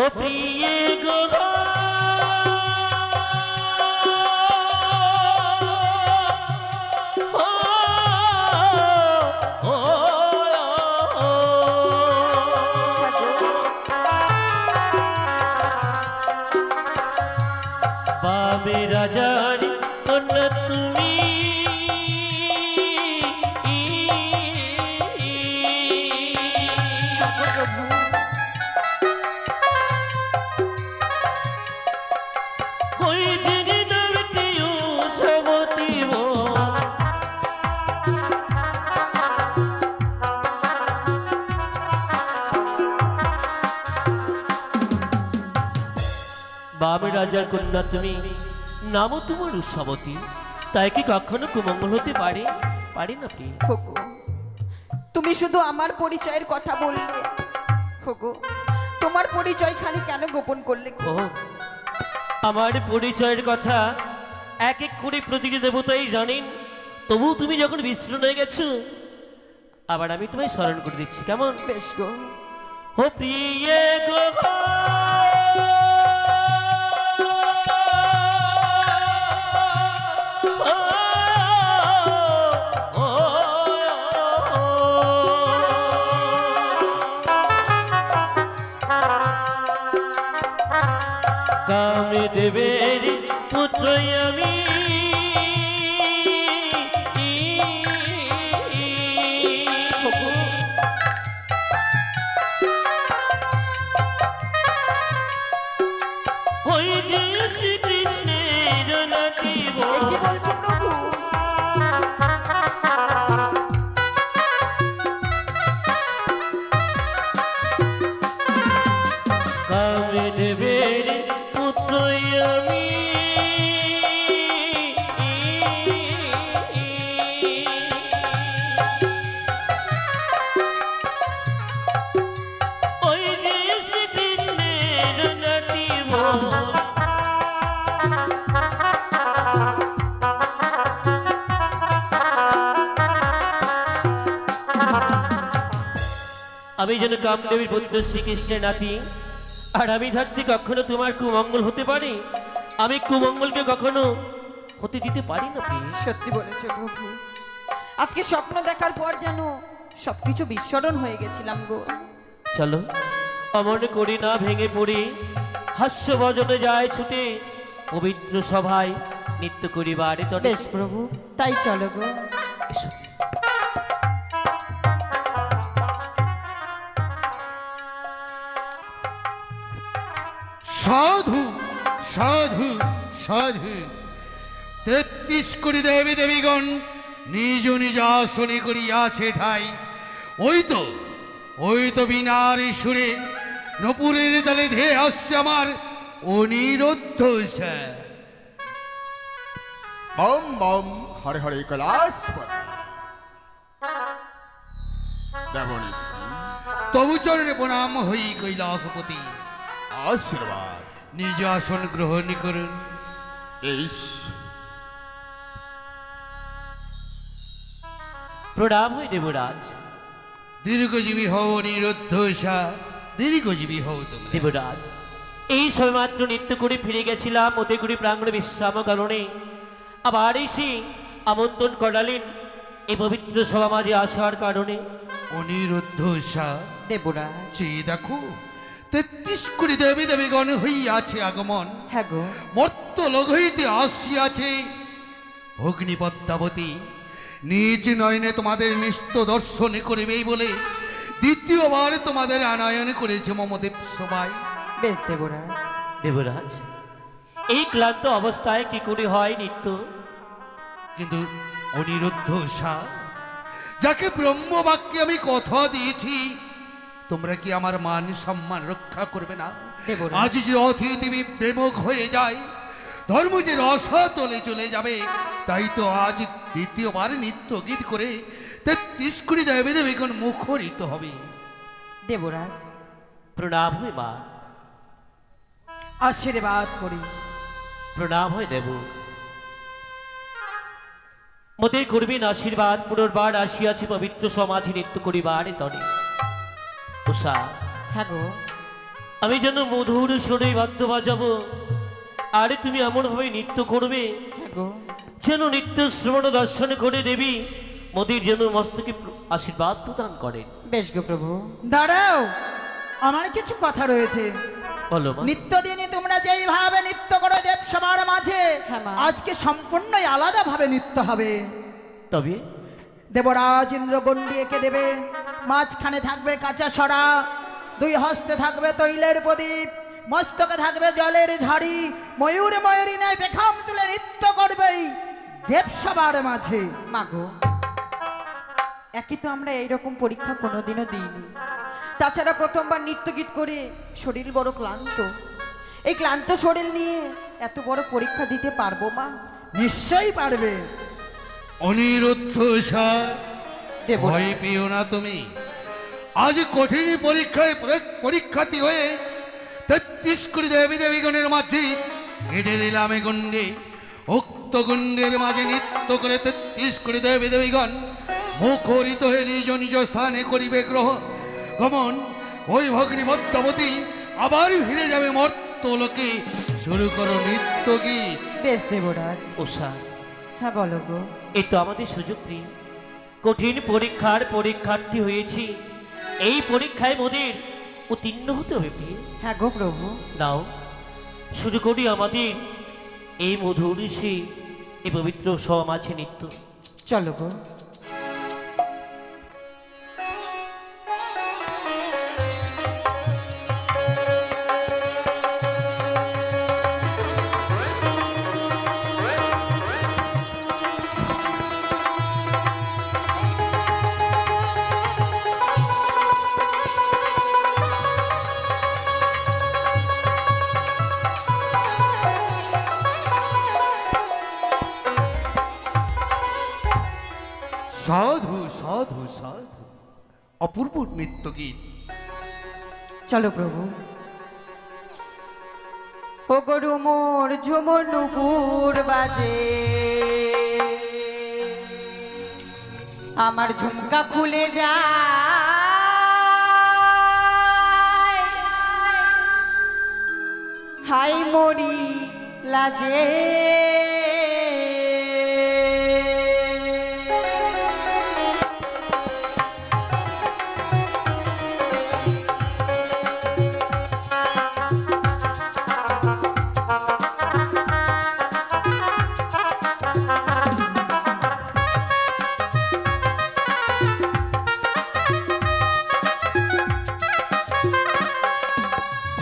ও প্রিয়ে গো, বাবে রাজার কন্যা তুমি, ওই যে নামটি সমতি বাম রাজার কন্যা তুমি, নামও তোমার উৎসবতী, তাই কি কখনো কুমঙ্গল হতে পারে? পারি না প্রিয়। হোগো, তুমি শুধু আমার পরিচয়ের কথা বললে। হোগো, তোমার পরিচয় খালি কেন গোপন করলে গো? ও, আমার পরিচয়ের কথা এক এক করে প্রতিটি দেবতাই জানেন, তবু তুমি যখন বিস্মরণ হয়ে গেছো, আবার আমি তোমায় স্মরণ করে দিচ্ছি, কেমন? বেশ গো। ও প্রিয়ে গো, কামে দেবের পুত্র আমি, দেবের পুত্রই আমি। ওই যে শ্রীকৃষ্ণের নাতি বোন। আমি যেন কামদেবীর পুত্র শ্রীকৃষ্ণের নাতি, আর আমি থাকতে কখনো তোমার কুমঙ্গল হতে পারে? আমি কুমঙ্গলকে কখনো হতে দিতে পারি না প্রিয়। সত্যি বলেছো প্রভু, আজকে স্বপ্ন দেখার পর যেন সবকিছু বিস্মরণ হয়ে গেছিলাম গো। চলো অমন করি না ভেঙে পড়ি, হাস্য ভজনে যায় ছুটে পবিত্র সভায় নৃত্য করিবারে তবে। বেশ প্রভু, তাই চলো গো। এসো। সাধু সাধু সাধু 33 কোটি দেবী দেবীগণ নিজ নিজ আসনে করিয়াছে ঠাই। ওই তো বিনার সুরে নপুরের তালে ধেয়ে আসছে আমার অনিরুদ্ধ বম বম হরে হরে কৈলাস দেবনী তবু চরণে প্রণাম হই কৈলাসপতি। আশীর্বাদ। নিজ আসন গ্রহণ করুন। এই প্রণাম হই দেবরাজ। দীর্ঘজীবী হও অনিরুদ্ধ, দীর্ঘজীবী হও তুমি। দেবরাজ, এই সবেমাত্র নৃত্য করে ফিরে গেছিলাম মতেগুড়ি প্রাঙ্গণে বিশ্রাম কারণে, আবার এসে আমন্ত্রণ করালেন এই পবিত্র সভা মাঝে আসার কারণে। অনিরুদ্ধ দেবরাজ, চেয়ে দেখো 33 কোটি দেবী দেবীগণ হইয়াছে আগমন। হ্যাঁ গো। মর্ত লোক হইতে আসিয়াছে অগ্নি পদ্মাবতী। নিজ নয়নে তোমাদের নিত্য দর্শন করিবেই বলে দ্বিতীয়বার তোমাদের আনয়ন করেছে মমদেব সবাই। বেশ দেবরাজ। দেবরাজ, এই ক্লান্ত অবস্থায় কি করে হয় নৃত্য? কিন্তু অনিরুদ্ধ যাকে ব্রহ্মবাক্যে আমি কথা দিয়েছি, তোমরা কি আমার মান সম্মান রক্ষা করবে না? দেবরাজ। আজ যে অতিথি বিমুখ হয়ে যায়, ধর্ম যে রসাতলে চলে যাবে, তাই তো আজ দ্বিতীয়বার নৃত্য গীত করে 33 কোটি দেবী দেবীগণ মুখরিত হবে। দেবরাজ, প্রণাম হয় মা। আশীর্বাদ করি। প্রণাম হয় দেব। মোদের করবেন আশীর্বাদ। পুনর্বার আসিয়াছি পবিত্র সমাজে নৃত্য করিবার তরে। উষা, হ্যাঁ গো। আমি যেন মধুর সুরে বাদ্য বাজাবো, আরে তুমি এমন ভাবে নৃত্য করবে হ্যাঁ গো। যেন নৃত্য শ্রবণ দর্শন করে দেবী মোদের যেন মস্তকে আশীর্বাদ প্রদান করেন। বেশ গো প্রভু। দাঁড়াও, আমার কিছু কথা রয়েছে। বলো মা। নিত্যদিনই তোমরা যেইভাবে নৃত্য করো দেব সবার মাঝে, হ্যাঁ মা। আজকে সম্পূর্ণই আলাদা ভাবে নৃত্য হবে। তবে দেবরাজ ইন্দ্র গণ্ডি এঁকে দেবে, মাঝখানে থাকবে কাঁচা সরা, দুই হস্তে থাকবে তৈলের প্রদীপ, মস্তকে থাকবে জলের ঝাড়ি, ময়ূর ময়ূরী নয় পেখাম তুলে নৃত্য করবেই দেব সবার মাঝে। মা গো, একই তো আমরা এইরকম পরীক্ষা কোনোদিনও দিইনি। তাছাড়া প্রথমবার নৃত্য গীত করে শরীর বড় ক্লান্ত। এই ক্লান্ত শরীর নিয়ে এত বড় পরীক্ষা দিতে পারবো মা? নিশ্চয়ই পারবে। অনিরুদ্ধ দেবরাজ। ভয় পেও না তুমি। আজ কঠিন পরীক্ষার্থী হয়ে 33 কোটি দেবী দেবীগণের মাঝে হেঁটে দিলাম এ গণ্ডে। উক্ত গণ্ডের মাঝে নৃত্য করে 33 কোটি দেবী দেবীগণ মুখরিত হয়ে নিজ নিজ স্থানে করিবে গমন। ওই ভগ্নী পদ্মাবতী আবার ফিরে যাবে মর্ত লোকে। শুরু করো নৃত্য গীত। বেশ দেবরাজ। উষা, হ্যাঁ বলো গো। এই তো আমাদের সুযোগ প্রিয়। কঠিন পরীক্ষার পরীক্ষার্থী হয়েছি, এই পরীক্ষায় মোদের উত্তীর্ণ হতে হবে প্রিয়। হ্যাঁ গো প্রভু। নাও শুরু করি আমাদের এই মধুর সে এই পবিত্র সমাজে নৃত্য। চলো গো। অপূর্ব নৃত্য গীত। চলো প্রভু। ও গরু মোর ঝুমুর নুপুর বাজে, আমার ঝুমকা খুলে যায়, হাই মরি লাজে।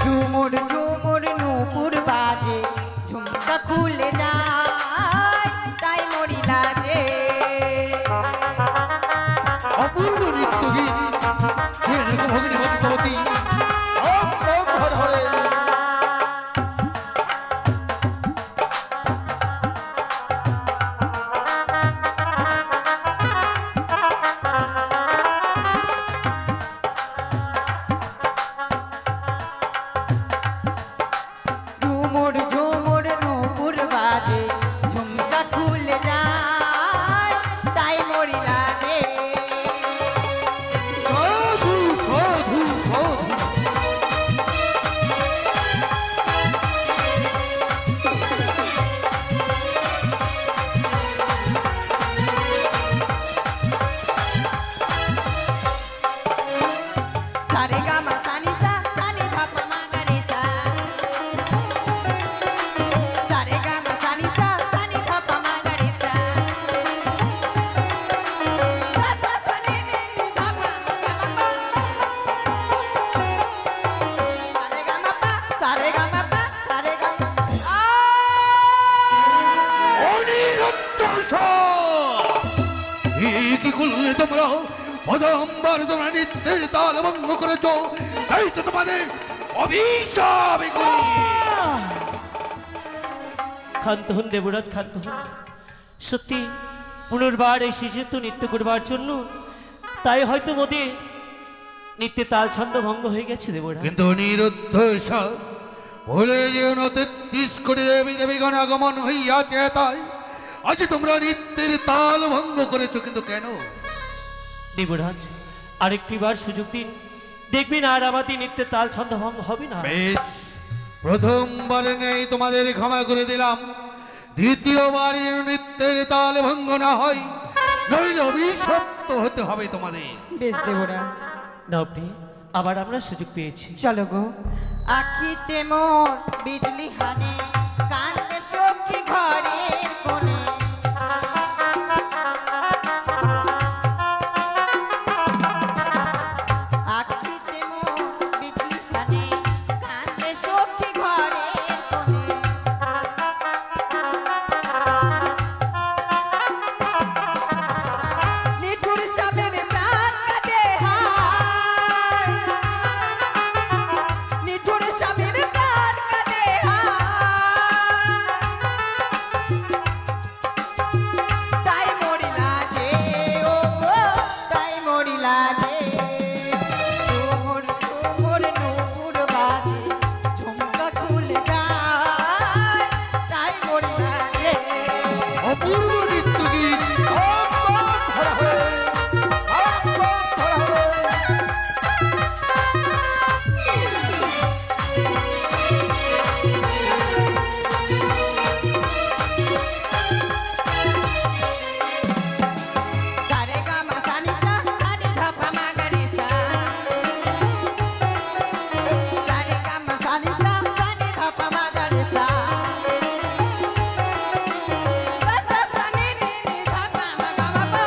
ঝুমুর ঝুমুর নুপুর বাজে, ঝুমকা খুলে যায়, তাই মরি লাজে। অপূর্ব নৃত্য গীত। ভগিনী পদ্মাবতী ঝুমুর ঝুমুর নুপুর বাজে, ঝুমকা খুলে যায়, তাই মরি লাজে। সাধু সাধু সাধু। সারে গামা সানি সা সানি ধাপ মা গা রে সা, সারে গামা সানি সা সানি ধাপ মা গা রে সা, সা সা সানি নি নি ধাপ মা গা মা পা, সারে গামা পা সারে গামা পা সারে গামা আ। অনিরুদ্ধ কি করলে তোমরা? পদম্বর তোমরা নৃত্যের তাল ভঙ্গ করেছ, তাই তো তোমাদের অভিশাপ করি। ক্ষান্ত হন দেবরাজ, ক্ষান্ত হন। সত্যি পুনর্বার এসেছে তো নৃত্য করবার জন্য, তাই হয়তো মোদের নৃত্যে তাল ছন্দ ভঙ্গ হয়ে গেছে দেবরাজ। কিন্তু অনিরুদ্ধ ভুলে যেন 33 কোটি দেবী দেবীগণ আগমন হইয়াছে, তাই আজ তোমরা নৃত্যের তাল ভঙ্গ করেছ। কিন্তু কেন? দেবরাজ আরেকটি বার সুযোগ দিন, দেখবেন আর আমাদের নৃত্যের তাল ছন্দ ভঙ্গ হবে না। বেশ, প্রথমবার নেই তোমাদের ক্ষমা করে দিলাম, দ্বিতীয়বার যেন নৃত্যের তাল ভঙ্গ না হয়, নইলে অভিশপ্ত হতে হবে তোমাদের। বেশ দেবরাজ, নাও প্রিয়, আবার আমরা সুযোগ পেয়েছি। চলো গো। আখিতে মোর বিজলি হানে, কান্দে সখী ঘরের কোণে, আখিতে মোর বিজলি হানে, কান্দে সখী ঘরের কোণে, নিঠুর স্বামীর প্রাণ কাঁদে হায়, নিঠুর স্বামীর প্রাণ কাঁদে হায়, তাই মরি লাজে, ও গো, তাই মরি লাজে। ঝুমুর ঝুমুর নুপুর বাজে, ঝুমকা খুলে যায়, তাই মরি লাজে। অপূর্ব নৃত্য গীত। সারে গামা সানি সা সানি ধাপ মা গা রে সা, সারে গামা সানি সা সানি ধাপ মা গা রে সা, সা সা সানি নি নি ধাপ মা গা মা পা,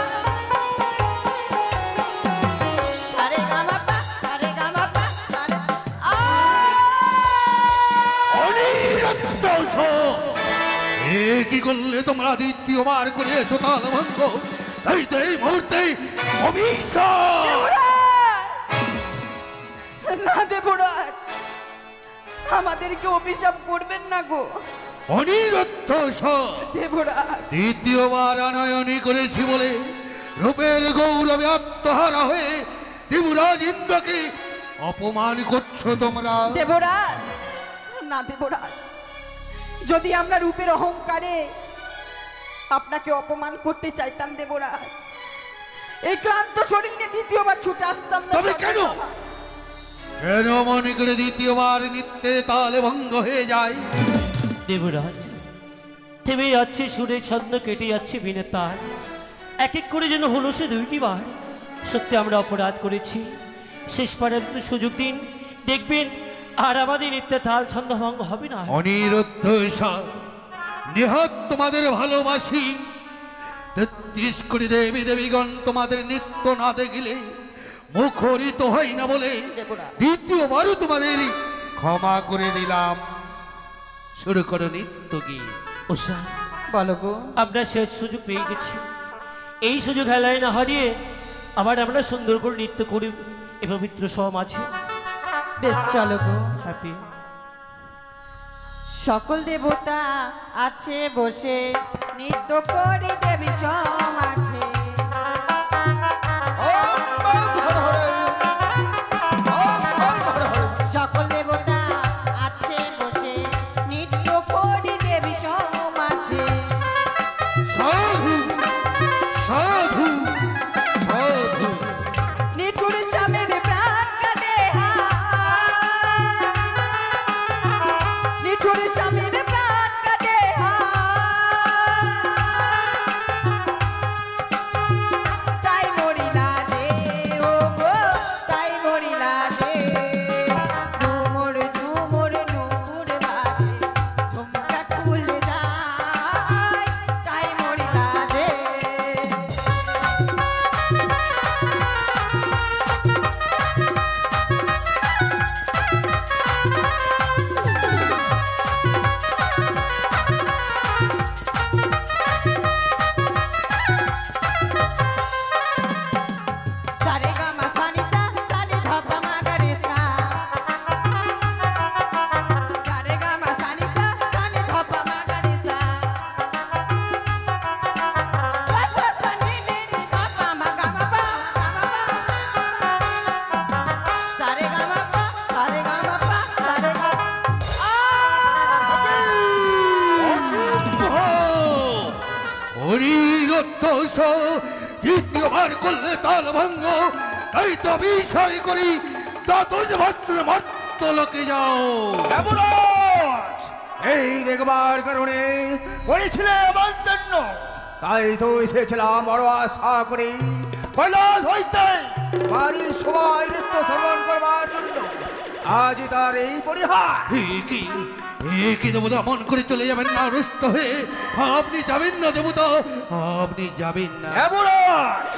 সারে গামা পা সারে গামা পা সারে আ। অনিরুদ্ধ এ কি করলে তোমরা? দ্বিতীয়বার করে এসো তাল ভঙ্গ, তাই তো এই মুহূর্তে অভিশাপ। না দেবরাজ, আমাদেরকে অভিশাপ করবেন না গো অনিরুদ্ধ দেবরাজ। দ্বিতীয়বার আনয়নী করেছি বলে রূপের গৌরবে আত্মহারা হয়ে দেবরাজ ইন্দ্রকে অপমান করছো তোমরা। দেবরাজ, না দেবরাজ, যদি আমরা রূপের অহংকারে আপনাকে অপমান করতে চাইতাম দেবরাজ, এই ক্লান্ত শরীর নিয়ে দ্বিতীয়বার ছুটে আসতাম না। তবে কেন? কেন মনে করে দ্বিতীয়বার নিত্যের তালে ভঙ্গ হয়ে যায়? দেবরাজ, থেমে যাচ্ছে সুরে ছন্দ, কেটে যাচ্ছে বিনে তার, এক এক করে যেন হলো সে 2টি বার। সত্যি আমরা অপরাধ করেছি, শেষ পারের সুযোগ দিন, দেখবেন আর আমাদের নিত্য তাল ছন্দ ভঙ্গ হবে না। অনিরুদ্ধ নিহত তোমাদের ভালোবাসি, 33 কোটি দেবী দেবীগণ তোমাদের নিত্য না দেখিলে মুখরিত হয় না বলে দ্বিতীয়বারও তোমাদের ক্ষমা করে দিলাম। শুরু করো নিত্য গীত। উষা, বলো গো। আমরা শেষ সুযোগ পেয়ে গেছি, এই সুযোগ হেলায় না হারিয়ে আবার আমরা সুন্দর করে নৃত্য করি এ পবিত্র সমাজে। বেশ চলো গো। হ্যাপি। সকল দেবতা আছে বসে, নৃত্য করি দেবী সমাজে। সকল দেবতা আছে বসে, নৃত্য করি দেবী সমাজে। সাধু সাধু সাধু নিঠুর স্বামীর প্রাণ কাটে নিঠুর স্বামীর প্রাণ কাটে তাই মরিলা যে ও গো, তাই মরিলা যে ঝুমুর ঝুমুর নুপুর বাজে, ঝুমকা খুলে যায় তাই মরিলা যে। সারে গামা সানিসা সানি ধাপা মাগারেসা, সারে গামা সানিসা সানি ধাপা মাগারেসা, সাসা সানি নি ধাপা মাগামা পা সারে গামা পা সারে গামা পা সারে গামা অনিরুদ্ধ দ্বিতীয়বার করলে তাল ভঙ্গ, তাই তো বিষয় করি দ্বাদশ বৎসর মর্ত লোকে যাও। দেবরাজ, এই দেখবার কারণে করেছিলে আমার জন্য, তাই তো এসেছিলাম বড় আশা করে কৈলাস হইতে বাড়ির সবাই নৃত্য শ্রবণ করবার জন্য। আজ তার এই পরিহার। কি দেবতা মন করে চলে যাবেন না রুষ্ট হয়ে? আপনি যাবেন না দেবতা, আপনি যাবেন না। দেবরাজ,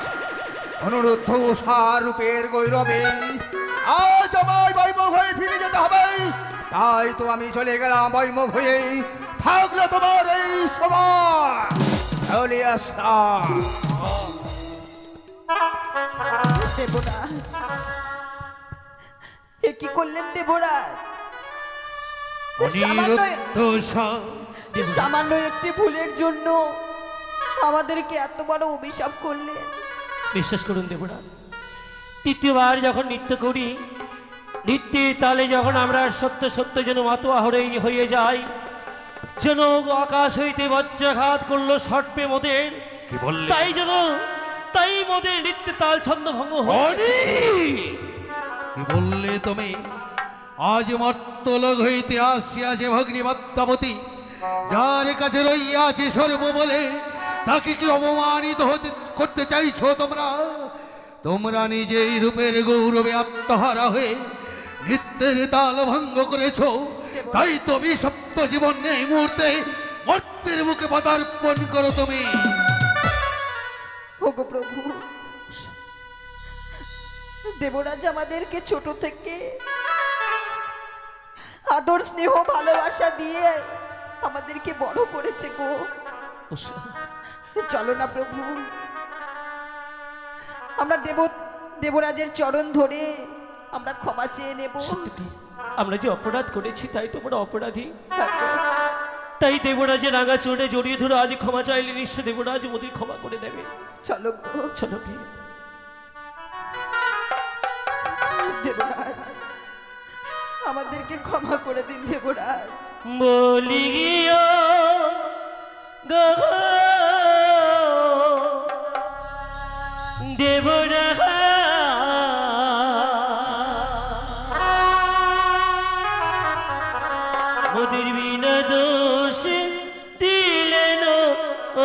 অনুরুদ্ধ উষার রূপের গৌরবে আজ আমায় বৈমুখ হয়ে ফিরে যেতে হবে, তাই তো আমি চলে গেলাম বৈমুখ হয়ে। থাকলে তোমার এই সবার চলে আসা। দেবরাজ, এ কি করলেন দেবরাজ? অনিরুদ্ধ সামান্য একটি ভুলের জন্য আমাদেরকে এত বড় অভিশাপ করলেন। বিশ্বাস করুন দেবরাজ, তৃতীয়বার যখন নৃত্য করি, নৃত্যের তালে যখন আমরা সত্য সত্য যেন মাতোয়া হয়ে যাই, যেন আকাশ হইতে বজ্রাঘাত করলো সর্পে মোদের, কি বললে? তাই মোদের নৃত্যে তাল ছন্দ ভঙ্গ কি বললে তুমি? আজ মর্তলোক হইতে আসিয়াছে ভগ্নী পদ্মাবতী, যার কাছে রইয়াছে সর্ব বলে, তাকে কি অপমানিত করতে চাইছো তোমরা? তোমরা নিজেই রূপের গৌরবে আত্মহারা হয়ে নৃত্যের তাল ভঙ্গ করেছো, তাই তো বিষপ্ত জীবন নেই মুহূর্তে মর্তের বুকে পদার্পণ করো তুমি। ওগো প্রভু, দেবরাজ আমাদেরকে ছোট থেকে আদর স্নেহ ভালোবাসা দিয়ে আমাদেরকে বড় করেছে গো। চলো না প্রভু, আমরা দেবরাজের চরণ ধরে আমরা ক্ষমা চেয়ে নেব। আমরা যে অপরাধ করেছি তাই তোমরা অপরাধী, তাই দেবরাজের রাঙা চড়ে জড়িয়ে ধরে আজ ক্ষমা চাইলে নিশ্চয় দেবরাজ মোদের ক্ষমা করে দেবে। চলো গো, চলো। আমাদেরকে ক্ষমা করে দিন দেবরাজ। বলি গিয়ে দেবরাজ মোদের বিনা দোষে দিলেন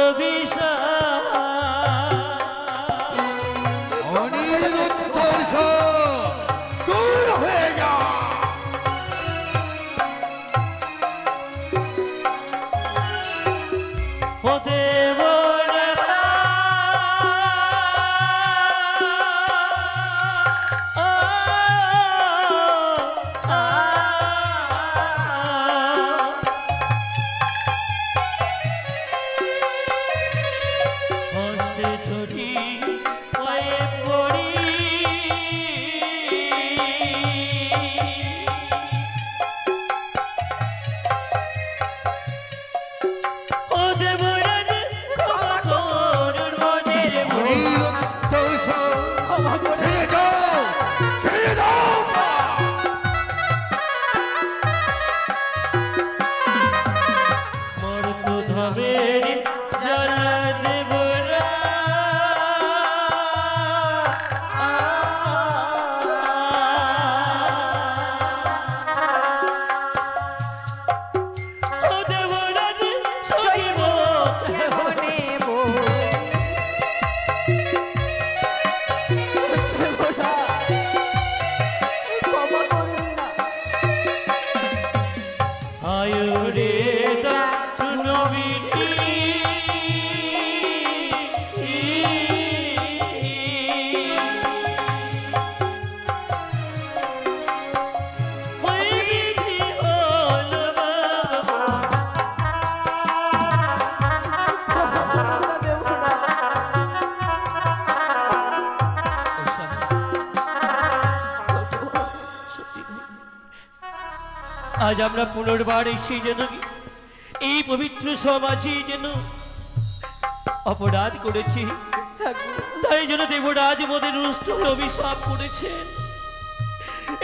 অভিশাপ। অনিরুদ্ধ দূর হয়ে যা। ও দেবরাজ হস্তে ধরি পায়ে পড়ি ও দেবরাজ ক্ষমা করুন মোদের ভুল। অনিরুদ্ধ ক্ষমা করে ছেড়ে দাও, ছেড়ে দাও। মর্ত ধামের জ্বালা দেবরাজ ও দেবরাজ সহিব কেমনে বল। ক্ষমা করুন না। আয়ুরে নবীতি হইবিধি হলো ক্ষমা করুন না দেবরাজ। আজ আমরা পুনর্বার এসে যেন এই পবিত্র সমাজে যেন অপরাধ করেছি, তাই যেন দেবরাজ মোদের রুষ্ট অভিশাপ করেছেন।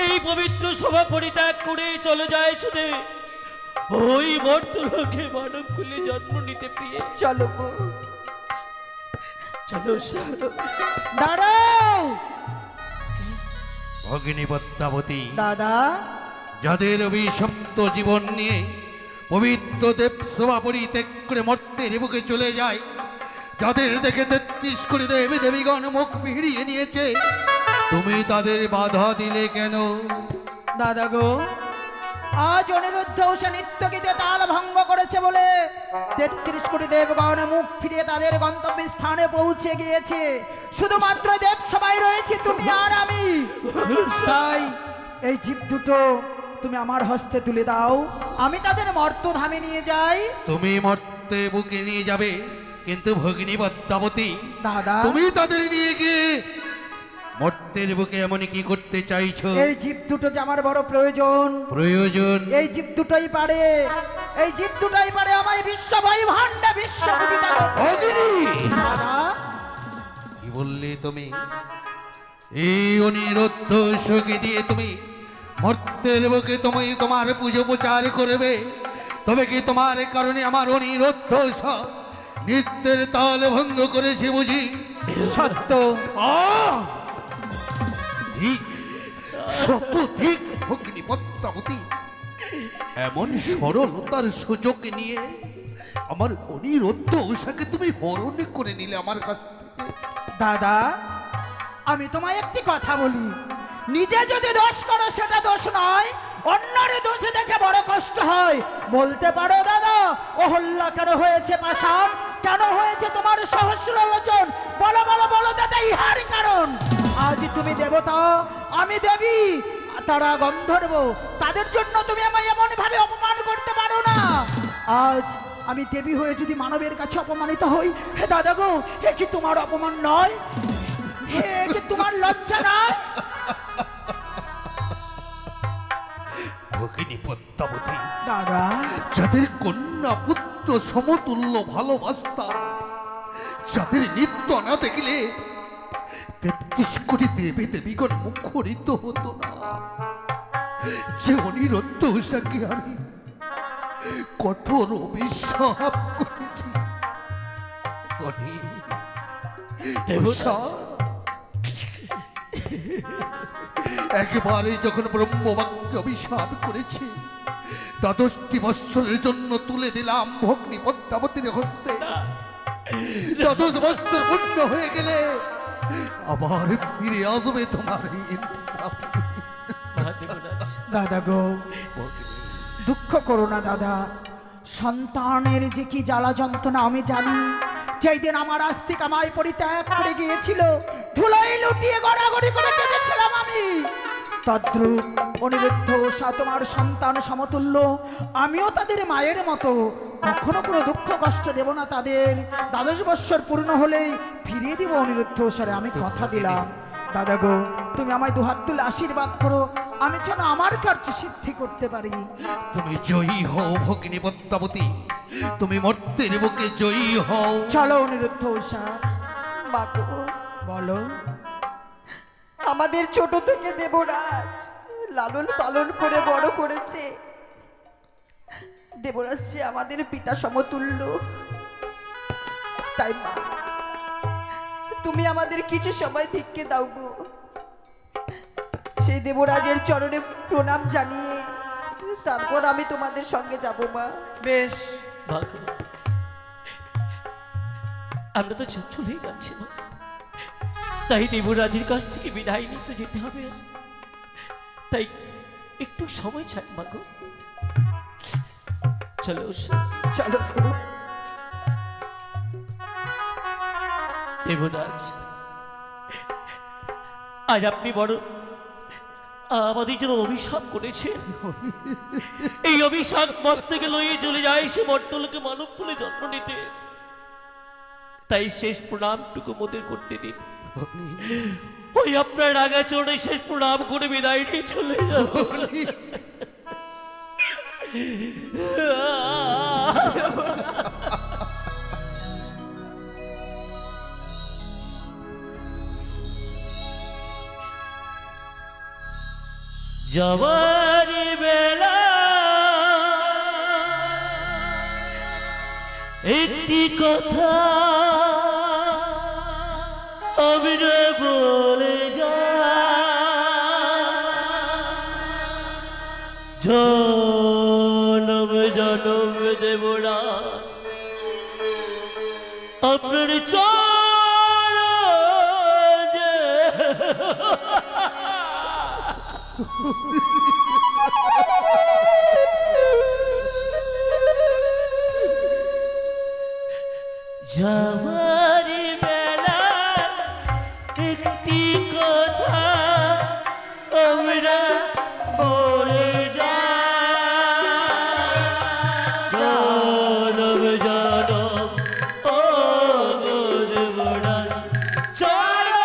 এই পবিত্র সভা পরিত্যাগ করে চলে যায় ছুটে ওই মর্তলোকে মানব কুলে জন্ম নিতে প্রিয়ে। চলো গো। চলো চলো। দাঁড়াও ভগিনী পদ্মাবতী, দাদা। যাদের অভিশপ্ত জীবন নিয়ে পবিত্র দেব সভা পরিত্যাগ করে মর্তের বুকে চলে যায়, যাদের দেখে ৩৩ কোটি দেবী দেবীগণ মুখ ফিরিয়ে নিয়েছে, তুমি তাদের বাধা দিলে কেন? দাদা গো, আজ অনিরুদ্ধ সে নিত্য গীতে তাল ভঙ্গ করেছে বলে ৩৩ কোটি দেবগণ মুখ ফিরিয়ে তাদের গন্তব্য স্থানে পৌঁছে গিয়েছে। শুধুমাত্র দেব সবাই রয়েছে তুমি আর আমি। তাই এই জীব দুটো তুমি আমার হস্তে তুলে দাও, আমি তাদের মর্তধামে নিয়ে যাই। তুমি মর্তে বুকে নিয়ে যাবে, কিন্তু ভগিনী পদ্মাবতী, দাদা, তুমি তাদের নিয়ে গিয়ে মর্তের বুকে এমন কি করতে চাইছো? এই জীব দুটো যে আমার বড় প্রয়োজন। প্রয়োজন? এই জীব দুটোই পারে, এই জীব দুটোই পারে আমায় বিশ্ব বৈভাণ্ডে বিশ্ব পূজিতা করতে। ভগিনী! দাদা, কি বললে তুমি? এই অনিরুদ্ধ শোকে দিয়ে তুমি মর্তের বুকে তুমি তোমার পুজো প্রচার করবে? তবে কি তোমার কারণে আমার অনিরুদ্ধ নৃত্যের তাল ভঙ্গ করেছে বুঝি? সত্য। ঠিক, সত্য ঠিক। ভগিনী পদ্মাবতী, এমন সরলতার সুযোগ নিয়ে আমার অনিরুদ্ধ উষাকে তুমি হরণ করে নিলে আমার কাছ থেকে। দাদা, আমি তোমায় একটি কথা বলি, নিজে যদি দোষ করো সেটা দোষ নয়, অন্যের দোষে দেখে বড় কষ্ট হয়। বলতে পারো দাদা, অহল্যা কেন হয়েছে পাষাণ, কেন হয়েছে তোমার সহস্র লোচন? বলো বলো বলো দাদা, ইহার কারণ। আজ তুমি দেবতা, আমি দেবী, তারা গন্ধর্ব, তাদের জন্য তুমি আমায় এমন ভাবে অপমান করতে পারো না। আজ আমি দেবী হয়ে যদি মানবের কাছে অপমানিত হই, হে দাদা গো, এ কি তোমার অপমান নয়? হে কি তোমার লজ্জা নয়? ভগিনী পদ্মাবতী, দাদা, যাদের কন্যা পুত্র সমতুল্য ভালোবাসতাম, যাদের নৃত্য না দেখলে ৩৩ কোটি দেবী দেবীগণ মুখরিত হতো না, যে অনিরুদ্ধ উষাকে আমি কঠোর অভিশাপ করেছি। উষা, একবারে যখন ব্রহ্মবাক্যে অভিশাপ করেছে, দ্বাদশটি বৎসরের জন্য তুলে দিলাম ভগ্নী পদ্মাবতীর হস্তে। দ্বাদশ বৎসর পূর্ণ হয়ে গেলে আবার ফিরে আসবে তোমার দাদা গো, দুঃখ করো না দাদা। সন্তানের যে কি জ্বালা যন্ত্রণা আমি জানি। যেই দিন আমার আস্তিক আমায় পরিত্যাগ করে গিয়েছিল, ধুলোয় লুটিয়ে গড়াগড়ি করে কেঁদেছিলাম আমি। তদ্রূপ অনিরুদ্ধ উষা তোমার সন্তান সমতুল্য। আমিও তাদের মায়ের মতো কখনো কোনো দুঃখ কষ্ট দেব না তাদের। দ্বাদশ বৎসর পূর্ণ হলেই ফিরিয়ে দিব অনিরুদ্ধ উষারে, আমি কথা দিলাম। দাদা গো, তুমি আমায় দুহাত তুলে আশীর্বাদ করো, আমি যেন আমার কার্য সিদ্ধি করতে পারি। তুমি জয়ী হও ভগিনী পদ্মাবতী, তুমি মর্তের বুকে জয়ী হও। চলো অনিরুদ্ধ উষা। মাগো, বলো। আমাদের ছোট থেকে দেবরাজ লালন পালন করে বড় করেছে। দেবরাজ যে আমাদের পিতা সমতুল্য। তাই মা, তুমি আমাদের কিছু সময় ভিক্ষে দাও গো। সেই দেবরাজের চরণে প্রণাম জানিয়ে তারপর আমি তোমাদের সঙ্গে যাব মা। বেশ। আমরা তো চলেই যাচ্ছি না, তাই দেবরাজের কাছ থেকে বিদায় নিতে যেতে হবে। তাই একটু সময় চাই মাগো। চলো চলো। দেবরাজ, আজ আপনি বড় আমাদের জন্য অভিশাপ করেছেন। এই অভিশাপ মস্তকে লইয়ে চলে যায় সে মর্তলোকে মানব কুলে জন্ম নিতে। তাই শেষ প্রণামটুকু মোদের করতে দিন। ওই আপনার রাগা চড়ে শেষ প্রণাম করে বিদায় নিয়ে চলে যাব। যাওয়ার বেলা একটি কথা আমি বলে যা, জনম জনম দেবরা আপনার যাওয়ার বেলা একটি কথা আমরা বলে যা, জনম জনম ও দেবরা চলো